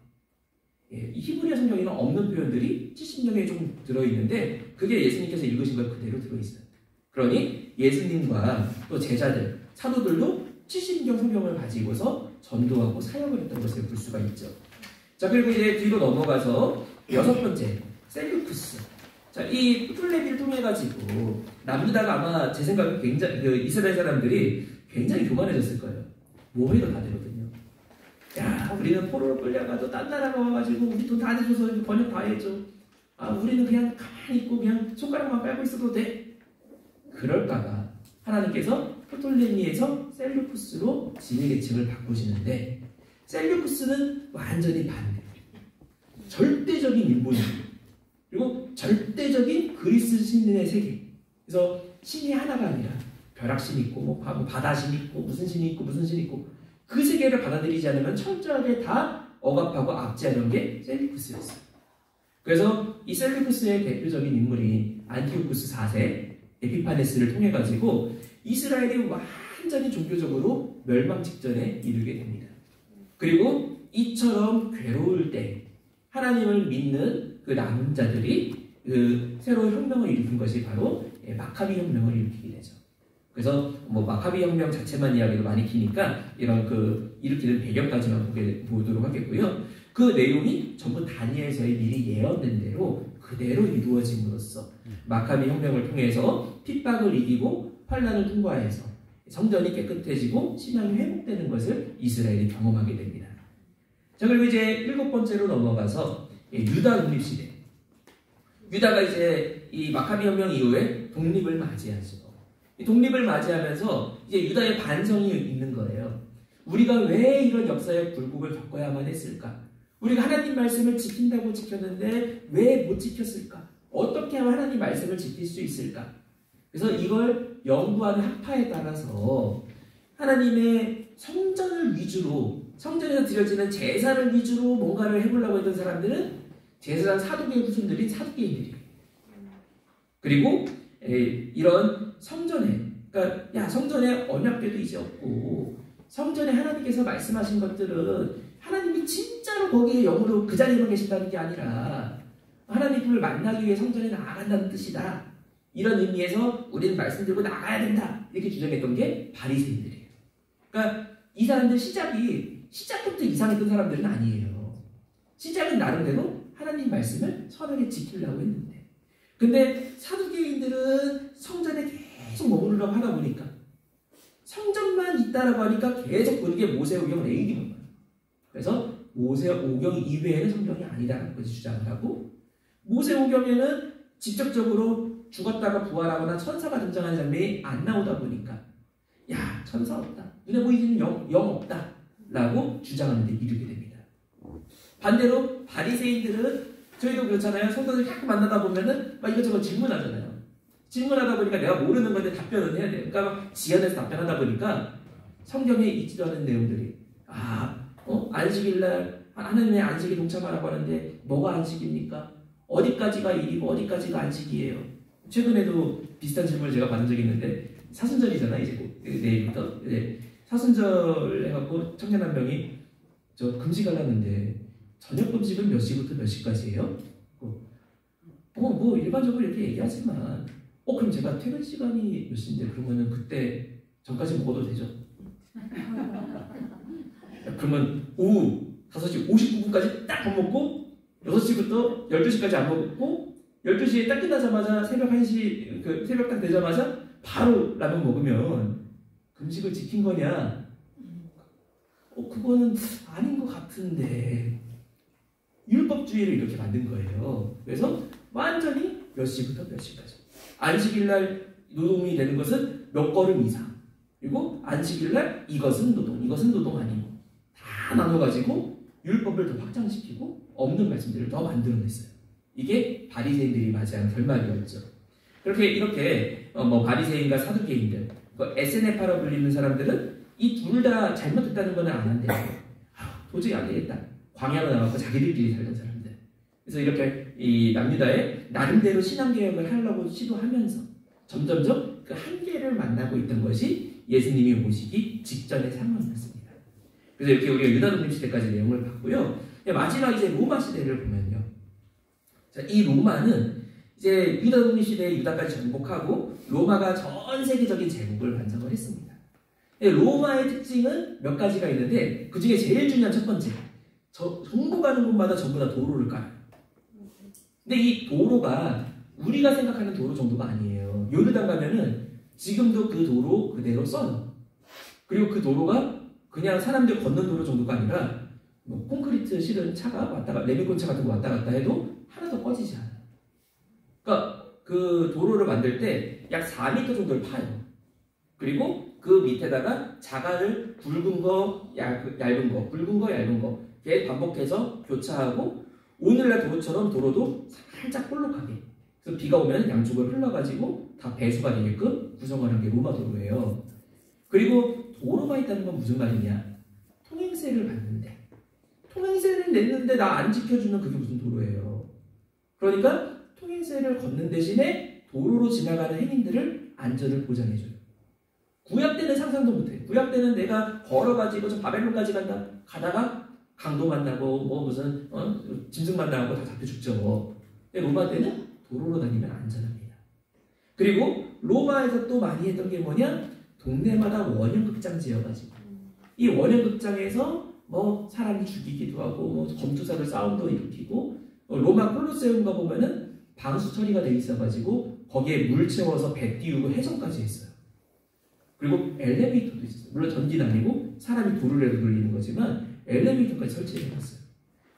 이 히브리어 성경에는 없는 표현들이 70인경에 좀 들어있는데 그게 예수님께서 읽으신 걸 그대로 들어있어요. 그러니 예수님과 또 제자들, 사도들도 70인경 성경을 가지고서 전도하고 사역을 했던 것을 볼 수가 있죠. 자, 그리고 이제 뒤로 넘어가서 6번째, 셀루쿠스. 자, 이 프톨레미를 통해 가지고 남유다가 아마 제 생각에 굉장히 이스라엘 사람들이 굉장히 교만해졌을 거예요. 뭐해도 다 되거든요. 야, 우리는 포로로 끌려가도 딴 나라가 와가지고 우리 돈 다 내줘서 번역 다 해줘. 아, 우리는 그냥 가만히 있고 그냥 손가락만 빨고 있어도 돼. 그럴까봐 하나님께서 프톨레미에서 셀루쿠스로 지위계층을 바꾸시는데 셀루쿠스는 완전히 반대. 절대적인 인본주의. 그리고 절대적인 그리스 신의 세계. 그래서 신이 하나가 아니라 벼락신 있고 뭐 바다신 있고 무슨 신이 있고 무슨 신이 있고 그 세계를 받아들이지 않으면 철저하게 다 억압하고 압제하는 게 셀루쿠스였어요. 그래서 이 셀루쿠스의 대표적인 인물이 안티오쿠스 4세 에피파네스를 통해 가지고 이스라엘이 완전히 종교적으로 멸망 직전에 이르게 됩니다. 그리고 이처럼 괴로울 때 하나님을 믿는 그 남은 자들이 그 새로운 혁명을 일으킨 것이 바로 마카비 혁명을 일으키게 되죠. 그래서 뭐 마카비 혁명 자체만 이야기도 많이 기니까 이런 그 일으키는 배경까지만 보도록 하겠고요. 그 내용이 전부 다니엘서에 미리 예언된 대로 그대로 이루어짐으로써 마카비 혁명을 통해서 핍박을 이기고 환란을 통과해서 성전이 깨끗해지고 신앙이 회복되는 것을 이스라엘이 경험하게 됩니다. 자, 그리고 이제 7번째로 넘어가서 유다 독립시대. 유다가 이제 이 마카비 혁명 이후에 독립을 맞이하죠. 이 독립을 맞이하면서 이제 유다의 반성이 있는 거예요. 우리가 왜 이런 역사의 굴곡을 겪어야만 했을까? 우리가 하나님 말씀을 지킨다고 지켰는데 왜 못 지켰을까? 어떻게 하면 하나님 말씀을 지킬 수 있을까? 그래서 이걸 연구하는 학파에 따라서 하나님의 성전을 위주로 성전에서 드려지는 제사를 위주로 뭔가를 해보려고 했던 사람들은 제사장 사두개의 후손들인 사두개인들이에요. 그리고 이런 성전에, 그러니까 야 성전에 언약궤도 이제 없고 성전에 하나님께서 말씀하신 것들은 하나님이 진짜로 거기에 영으로 그 자리에만 계신다는 게 아니라 하나님을 만나기 위해 성전에 나아간다는 뜻이다. 이런 의미에서 우리는 말씀 들고 나가야 된다. 이렇게 주장했던 게 바리새인들이에요. 그러니까 이 사람들 시작부터 이상했던 사람들은 아니에요. 시작은 나름대로 하나님 말씀을 선하게 지키려고 했는데, 근데 사두개인들은 성전에 계속 머무르려고 하다 보니까, 성전만 있다라고 하니까 계속 보는 게 모세오경 레이기만. 그래서 모세오경 이외에는 성경이 아니다라는 것을 주장을 하고, 모세오경에는 직접적으로 죽었다가 부활하거나 천사가 등장하는 장면이 안 나오다 보니까, 야, 천사 없다, 눈에 보이지는 영 없다 라고 주장하는 데 이르게 됩니다. 반대로 바리새인들은, 저희도 그렇잖아요. 성도들 자꾸 만나다 보면은 막 이것저것 질문하잖아요. 질문하다 보니까 내가 모르는 건데 답변을 해야 돼요. 그러니까 막 지연해서 답변하다 보니까 성경에 있지도 않은 내용들이, 안식일날 하나님의 안식에 동참하라고 하는데 뭐가 안식입니까? 어디까지가 일이고 어디까지가 안식이에요? 최근에도 비슷한 질문을 제가 받은 적이 있는데, 사순절이잖아 이제 내일부터. 이제 사순절 해갖고 청년 한 명이 저 금식하려는데 저녁 금식은 몇 시부터 몇 시까지예요? 뭐 일반적으로 이렇게 얘기하지만, 그럼 제가 퇴근 시간이 몇 시인데 그러면은 그때 전까지 먹어도 되죠? 그러면 오후 5시 59분까지 딱 밥 먹고 6시부터 12시까지 안 먹고 12시에 딱 끝나자마자 새벽 1시 새벽 딱 되자마자 바로 라면 먹으면 금식을 지킨 거냐? 그거는 아닌 것 같은데, 율법주의를 이렇게 만든 거예요. 그래서 완전히 몇 시부터 몇 시까지, 안식일날 노동이 되는 것은 몇 걸음 이상, 그리고 안식일날 이것은 노동 아니고 다 나눠가지고 율법을 더 확장시키고 없는 말씀들을 더 만들어냈어요. 이게 바리새인들이 맞이한 결말이었죠. 이렇게 바리새인과 사두개인들, 에세네파로 불리는 사람들은 이 둘 다 잘못했다는 건 아는데, 도저히 안 되겠다, 광야로 나가고 자기들끼리 살던 사람들. 그래서 이렇게 이 남유다의 나름대로 신앙개혁을 하려고 시도하면서 점점점 그 한계를 만나고 있던 것이 예수님이 오시기 직전의 상황이었습니다. 그래서 이렇게 우리가 유다 독립 시대까지 내용을 봤고요. 마지막 이제 로마 시대를 보면요. 자, 이 로마는 이제 유다 독립 시대에 유다까지 정복하고 로마가 전 세계적인 제국을 완성을 했습니다. 로마의 특징은 몇 가지가 있는데, 그 중에 제일 중요한 첫 번째, 정복하는 곳마다 전부 다 도로를 깔아요. 근데 이 도로가 우리가 생각하는 도로 정도가 아니에요. 요르단 가면은 지금도 그 도로 그대로 써요. 그리고 그 도로가 그냥 사람들 걷는 도로 정도가 아니라 콘크리트 실은 차가 레미콘차 같은 거 왔다 갔다 해도 하나도 꺼지지 않아요. 그러니까 그 도로를 만들 때 약 4m 정도를 파요. 그리고 그 밑에다가 자갈을 굵은 거, 얇은 거, 굵은 거, 얇은 거 이렇게 반복해서 교차하고, 오늘날 도로처럼 도로도 살짝 볼록하게, 그래서 비가 오면 양쪽을 흘러가지고 다 배수가 되게끔 구성을 한 게 로마 도로예요. 그리고 도로가 있다는 건 무슨 말이냐? 통행세를 받는데, 통행세를 냈는데 나 안 지켜주면 그게 무슨 도로예요? 그러니까 통행세를 걷는 대신에 도로로 지나가는 행인들을 안전을 보장해줘요. 구약 때는 상상도 못해요. 구약 때는 내가 걸어가지고 저 바벨론까지 가다가 강도 만나고 무슨 짐승 만나고 다 잡혀 죽죠. 근데 로마 때는 도로로 다니면 안전합니다. 그리고 로마에서 또 많이 했던 게 뭐냐? 동네마다 원형극장 지어가지고 이 원형극장에서 사람을 죽이기도 하고 검투사들 싸움도 일으키고, 로마 콜로세움 가보면은 방수 처리가 돼 있어가지고 거기에 물 채워서 배 띄우고 해성까지 했어요. 그리고 엘리베이터도 있었어요. 물론 전기는 아니고 사람이 돌을 돌리는 거지만 엘리베이터까지 설치해놨어요.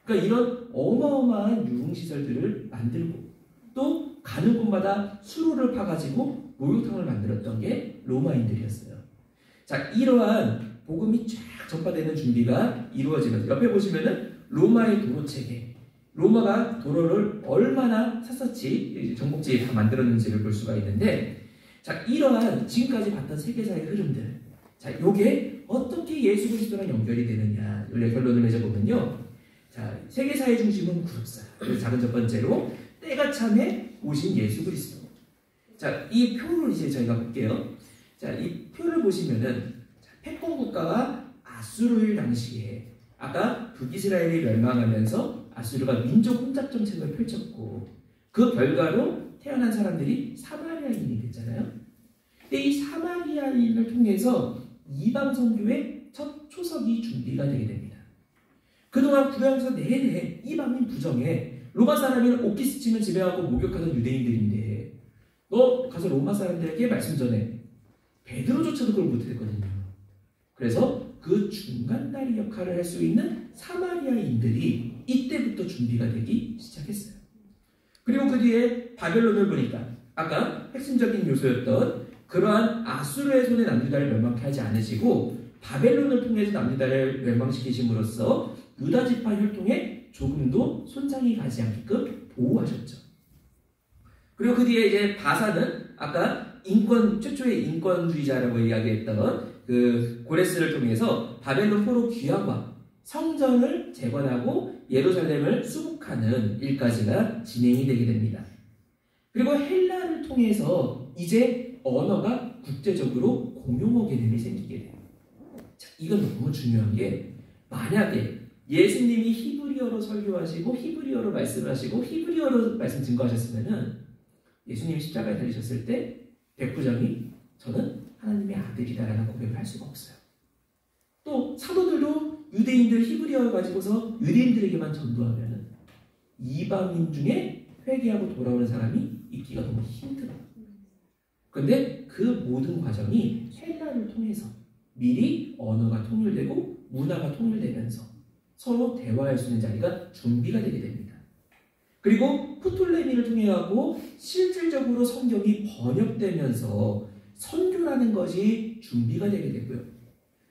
그러니까 이런 어마어마한 유흥시설들을 만들고, 또 가는 곳마다 수로를 파가지고 목욕탕을 만들었던 게 로마인들이었어요. 자, 이러한 복음이 쫙 전파되는 준비가 이루어지면서, 옆에 보시면은 로마의 도로체계, 로마가 도로를 얼마나 샅샅이 정복지에 다 만들었는지를 볼 수가 있는데, 자, 이러한 지금까지 봤던 세계사의 흐름들, 자, 요게 어떻게 예수 그리스도랑 연결이 되느냐, 원래 결론을 맺어보면요. 자, 세계사의 중심은 구속사. 그래서 작은 첫 번째로 때가 참에 오신 예수 그리스도. 자, 이 표를 이제 저희가 볼게요. 자, 이 표를 보시면은 패권 국가가 아수르일 당시에, 아까 북이스라엘이 멸망하면서 아수르가 민족 혼잡 정책을 펼쳤고, 그 결과로 태어난 사람들이 사마리아인이 됐잖아요. 근데 이 사마리아인을 통해서 이방 선교의 첫 초석이 준비가 되게 됩니다. 그동안 구약에서 내내 이방인 부정에 로마 사람인 오피스침을 지배하고 목욕하던 유대인들인데 너 가서 로마 사람들에게 말씀 전해. 베드로조차도 그걸 못했거든요. 그래서 그 중간다리 역할을 할 수 있는 사마리아인들이 이때부터 준비가 되기 시작했어요. 그리고 그 뒤에 바벨론을 보니까 아까 핵심적인 요소였던 그러한 아수르의 손에 남유다를 멸망케 하지 않으시고 바벨론을 통해서 남유다를 멸망시키심으로써 유다 지파 혈통에 조금도 손상이 가지 않게끔 보호하셨죠. 그리고 그 뒤에 이제 바사는 아까 최초의 인권주의자라고 이야기했던 그 고레스를 통해서 바벨론 포로 귀환과 성전을 재건하고 예루살렘을 수복하는 일까지가 진행이 되게 됩니다. 그리고 헬라를 통해서 이제 언어가 국제적으로 공용어 개념이 생기게 돼요. 자, 이건 너무 중요한 게 만약에 예수님이 히브리어로 설교하시고 히브리어로 말씀하시고 히브리어로 말씀 증거하셨으면은 예수님이 십자가에 달리셨을 때 백부장이 저는 하나님의 아들이다라는 고백을 할 수가 없어요. 또 사도들도 유대인들 히브리어를 가지고서 유대인들에게만 전도하면은 이방인 중에 회개하고 돌아오는 사람이 있기가 너무 힘들어요. 그런데 그 모든 과정이 헬라를 통해서 미리 언어가 통일되고 문화가 통일되면서 서로 대화할 수 있는 자리가 준비가 되게 됩니다. 그리고 프톨레미를 통해 갖고 실질적으로 성경이 번역되면서 선교라는 것이 준비가 되게 되고요.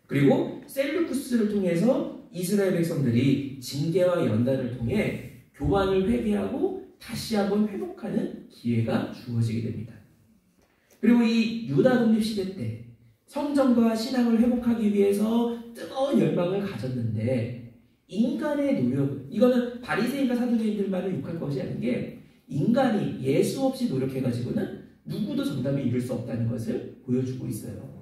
그리고 셀루쿠스를 통해서 이스라엘 백성들이 징계와 연단을 통해 교환을 회개하고 다시 한번 회복하는 기회가 주어지게 됩니다. 그리고 이 유다 독립 시대 때 성전과 신앙을 회복하기 위해서 뜨거운 열망을 가졌는데 인간의 노력, 이거는 바리새인과 사두개인들만을 욕할 것이 아닌 게 인간이 예수 없이 노력해가지고는 누구도 정답을 이룰 수 없다는 것을 보여주고 있어요.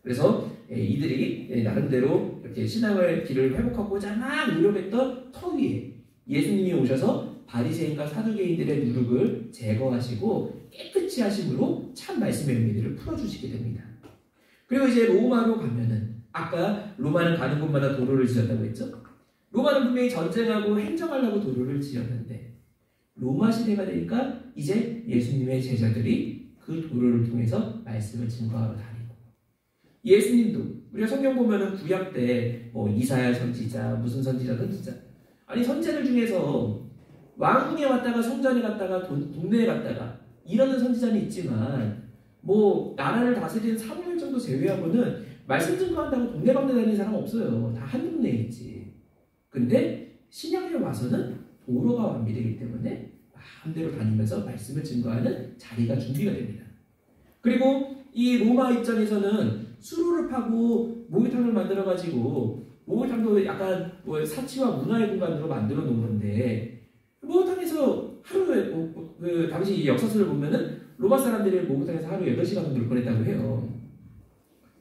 그래서 이들이 나름대로 이렇게 신앙의 길을 회복하고자 막 노력했던 터 위에 예수님이 오셔서 바리새인과 사두개인들의 누룩을 제거하시고 깨끗이 하심으로 참 말씀의 의미들을 풀어주시게 됩니다. 그리고 이제 로마로 가면은 아까 로마는 가는 곳마다 도로를 지었다고 했죠? 로마는 분명히 전쟁하고 행정하려고 도로를 지었는데 로마 시대가 되니까 이제 예수님의 제자들이 그 도로를 통해서 말씀을 증거하러 다니고 예수님도 우리가 성경 보면은 구약 때 이사야 선지자 무슨 선지자 아니 선지자들 중에서 왕궁에 왔다가 성전에 갔다가 동네에 갔다가 이러는 선지자는 있지만 나라를 다스리는 사무엘 정도 제외하고는 말씀 증거한다고 동네방네 다니는 사람 없어요. 다 한 동네에 있지. 근데 신약에 와서는 도로가 완비되기 때문에 마음대로 다니면서 말씀을 증거하는 자리가 준비가 됩니다. 그리고 이 로마 입장에서는 수로를 파고 목욕탕을 만들어가지고 목욕탕도 약간 사치와 문화의 공간으로 만들어 놓은 건데 목욕탕에서 하루에 그 당시 역사서를 보면은 로마 사람들이 목욕탕에서 하루 8시간 정도 보냈다고 해요.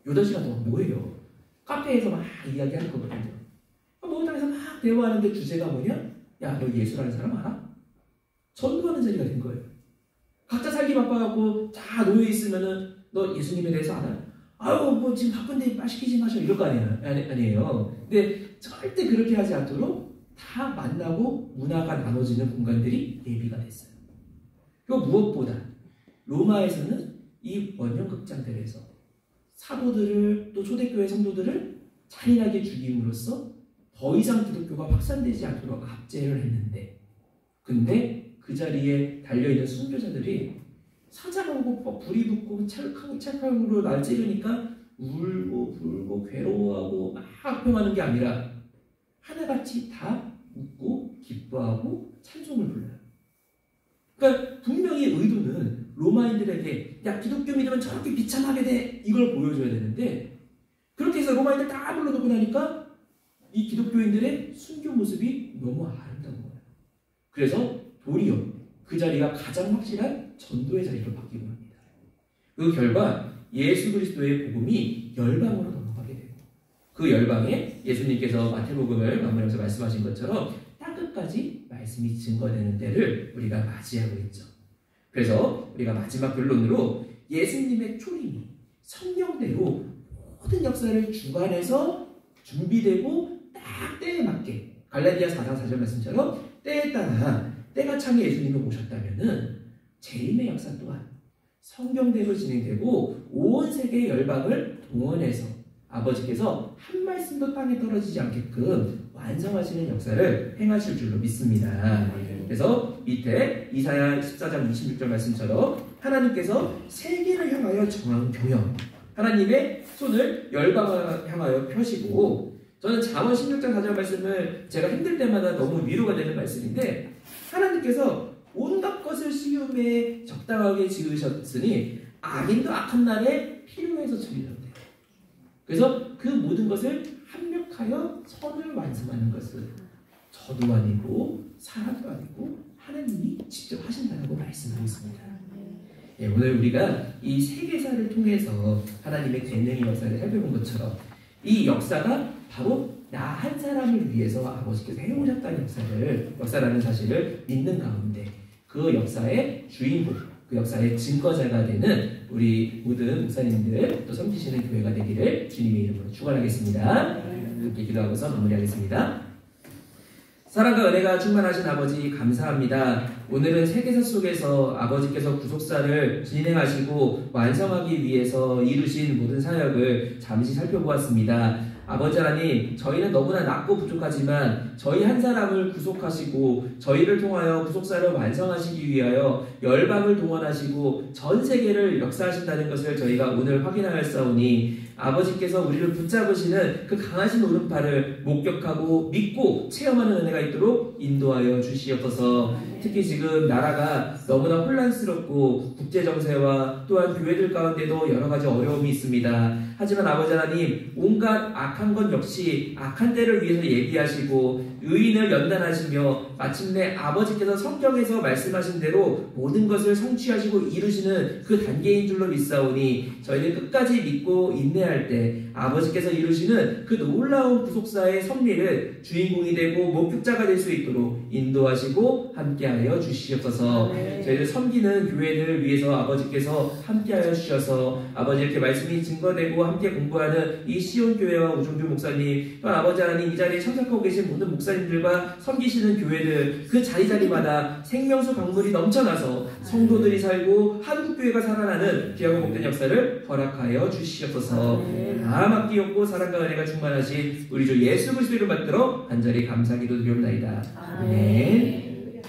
8시간 동안 뭐예요? 카페에서 막 이야기할 거거든요. 목욕탕에서 막 대화하는데 주제가 뭐냐? 야, 너 예수라는 사람 알아? 전도하는 자리가 된 거예요. 각자 살기 바빠갖고 다 놓여 있으면은 너 예수님에 대해서 알아? 아유, 지금 바쁜데 말 시키지 마셔. 이럴 거 아니에요. 근데 절대 그렇게 하지 않도록 다 만나고 문화가 나눠지는 공간들이 예비가 됐어요. 그리고 무엇보다 로마에서는 이 원형극장들에서 사도들을 또 초대교회 성도들을 잔인하게 죽임으로써 더 이상 기독교가 확산되지 않도록 압제를 했는데 근데 그 자리에 달려있는 순교자들이 사자가 오고 불이 붙고 찰칵으로 날 찌르니까 울고 불고 괴로워하고 막 평하는 게 아니라 하나같이 다 웃고 기뻐하고 찬송을 불러요. 그러니까 분명히 의도는 로마인들에게 야 기독교 믿으면 저렇게 비참하게 돼 이걸 보여줘야 되는데 그렇게 해서 로마인들 다 불러놓고 나니까 이 기독교인들의 순교 모습이 너무 아름다운 거예요. 그래서 도리어 그 자리가 가장 확실한 전도의 자리로 바뀌고 합니다. 그 결과 예수 그리스도의 복음이 열방으로 넘어가게 되고 그 열방에 예수님께서 마태복음을 마무리하면서 말씀하신 것처럼 땅끝까지 말씀이 증거되는 때를 우리가 맞이하고 있죠. 그래서 우리가 마지막 결론으로 예수님의 초림이 성령대로 모든 역사를 주관해서 준비되고 딱 때에 맞게 갈라디아 4장 4절 말씀처럼 때에 따라 때가 차게 예수님이 오셨다면은 재림의 역사 또한 성경대로 진행되고 온 세계의 열방을 동원해서 아버지께서 한 말씀도 땅에 떨어지지 않게끔 완성하시는 역사를 행하실 줄로 믿습니다. 그래서 밑에 이사야 14장 26절 말씀처럼 하나님께서 세계를 향하여 정한 경영, 하나님의 손을 열방을 향하여 펴시고, 저는 잠언 16장 4절 말씀을 제가 힘들 때마다 너무 위로가 되는 말씀인데, 하나님께서 온갖 것을 시험에 적당하게 지으셨으니 악인도 악한 날에 필요해서 처리한대요. 그래서 그 모든 것을 합력하여 선을 완성하는 것은 저도 아니고 사람도 아니고 하나님이 직접 하신다고 말씀하고 있습니다. 예, 오늘 우리가 이 세계사를 통해서 하나님의 권능의 역사를 살펴본 것처럼 이 역사가 바로 나 한 사람을 위해서 아버지께서 해오셨다는 역사라는 사실을 믿는 가운데 그 역사의 주인공, 그 역사의 증거자가 되는 우리 모든 목사님들 또 섬기시는 교회가 되기를 주님의 이름으로 축원하겠습니다. 이렇게 기도하고서 마무리하겠습니다. 사랑과 은혜가 충만하신 아버지 감사합니다. 오늘은 세계사 속에서 아버지께서 구속사를 진행하시고 완성하기 위해서 이루신 모든 사역을 잠시 살펴보았습니다. 아버지 하나님, 저희는 너무나 낮고 부족하지만 저희 한 사람을 구속하시고 저희를 통하여 구속사를 완성하시기 위하여 열방을 동원하시고 전 세계를 역사하신다는 것을 저희가 오늘 확인하였사오니 아버지께서 우리를 붙잡으시는 그 강하신 오른팔을 목격하고 믿고 체험하는 은혜가 있도록 인도하여 주시옵소서. 특히 지금 나라가 너무나 혼란스럽고 국제정세와 또한 교회들 가운데도 여러 가지 어려움이 있습니다. 하지만 아버지 하나님, 온갖 악한 것 역시 악한 때를 위해서 예비하시고 의인을 연단하시며 마침내 아버지께서 성경에서 말씀하신 대로 모든 것을 성취하시고 이루시는 그 단계인 줄로 믿사오니 저희는 끝까지 믿고 인내할 때 아버지께서 이루시는 그 놀라운 구속사의 섭리를 주인공이 되고 목격자가 될 수 있도록 인도하시고 함께하여 주시옵소서. 저희를 섬기는 교회를 위해서 아버지께서 함께하여 주셔서 아버지 이렇게 말씀이 증거되고 함께 공부하는 이 시온교회와 우종교 목사님, 또 아버지 하나님 이 자리에 참석하고 계신 모든 목사님들과 섬기시는 교회들 그 자리자리마다 생명수 강물이 넘쳐나서 성도들이 살고 한국교회가 살아나는 귀하고 복된 역사를 허락하여 주시옵소서. 다 맡기옵고 사랑과 은혜가 충만하신 우리 주 예수 그리스도를 받들어 간절히 감사기도 드리옵나이다. 아멘.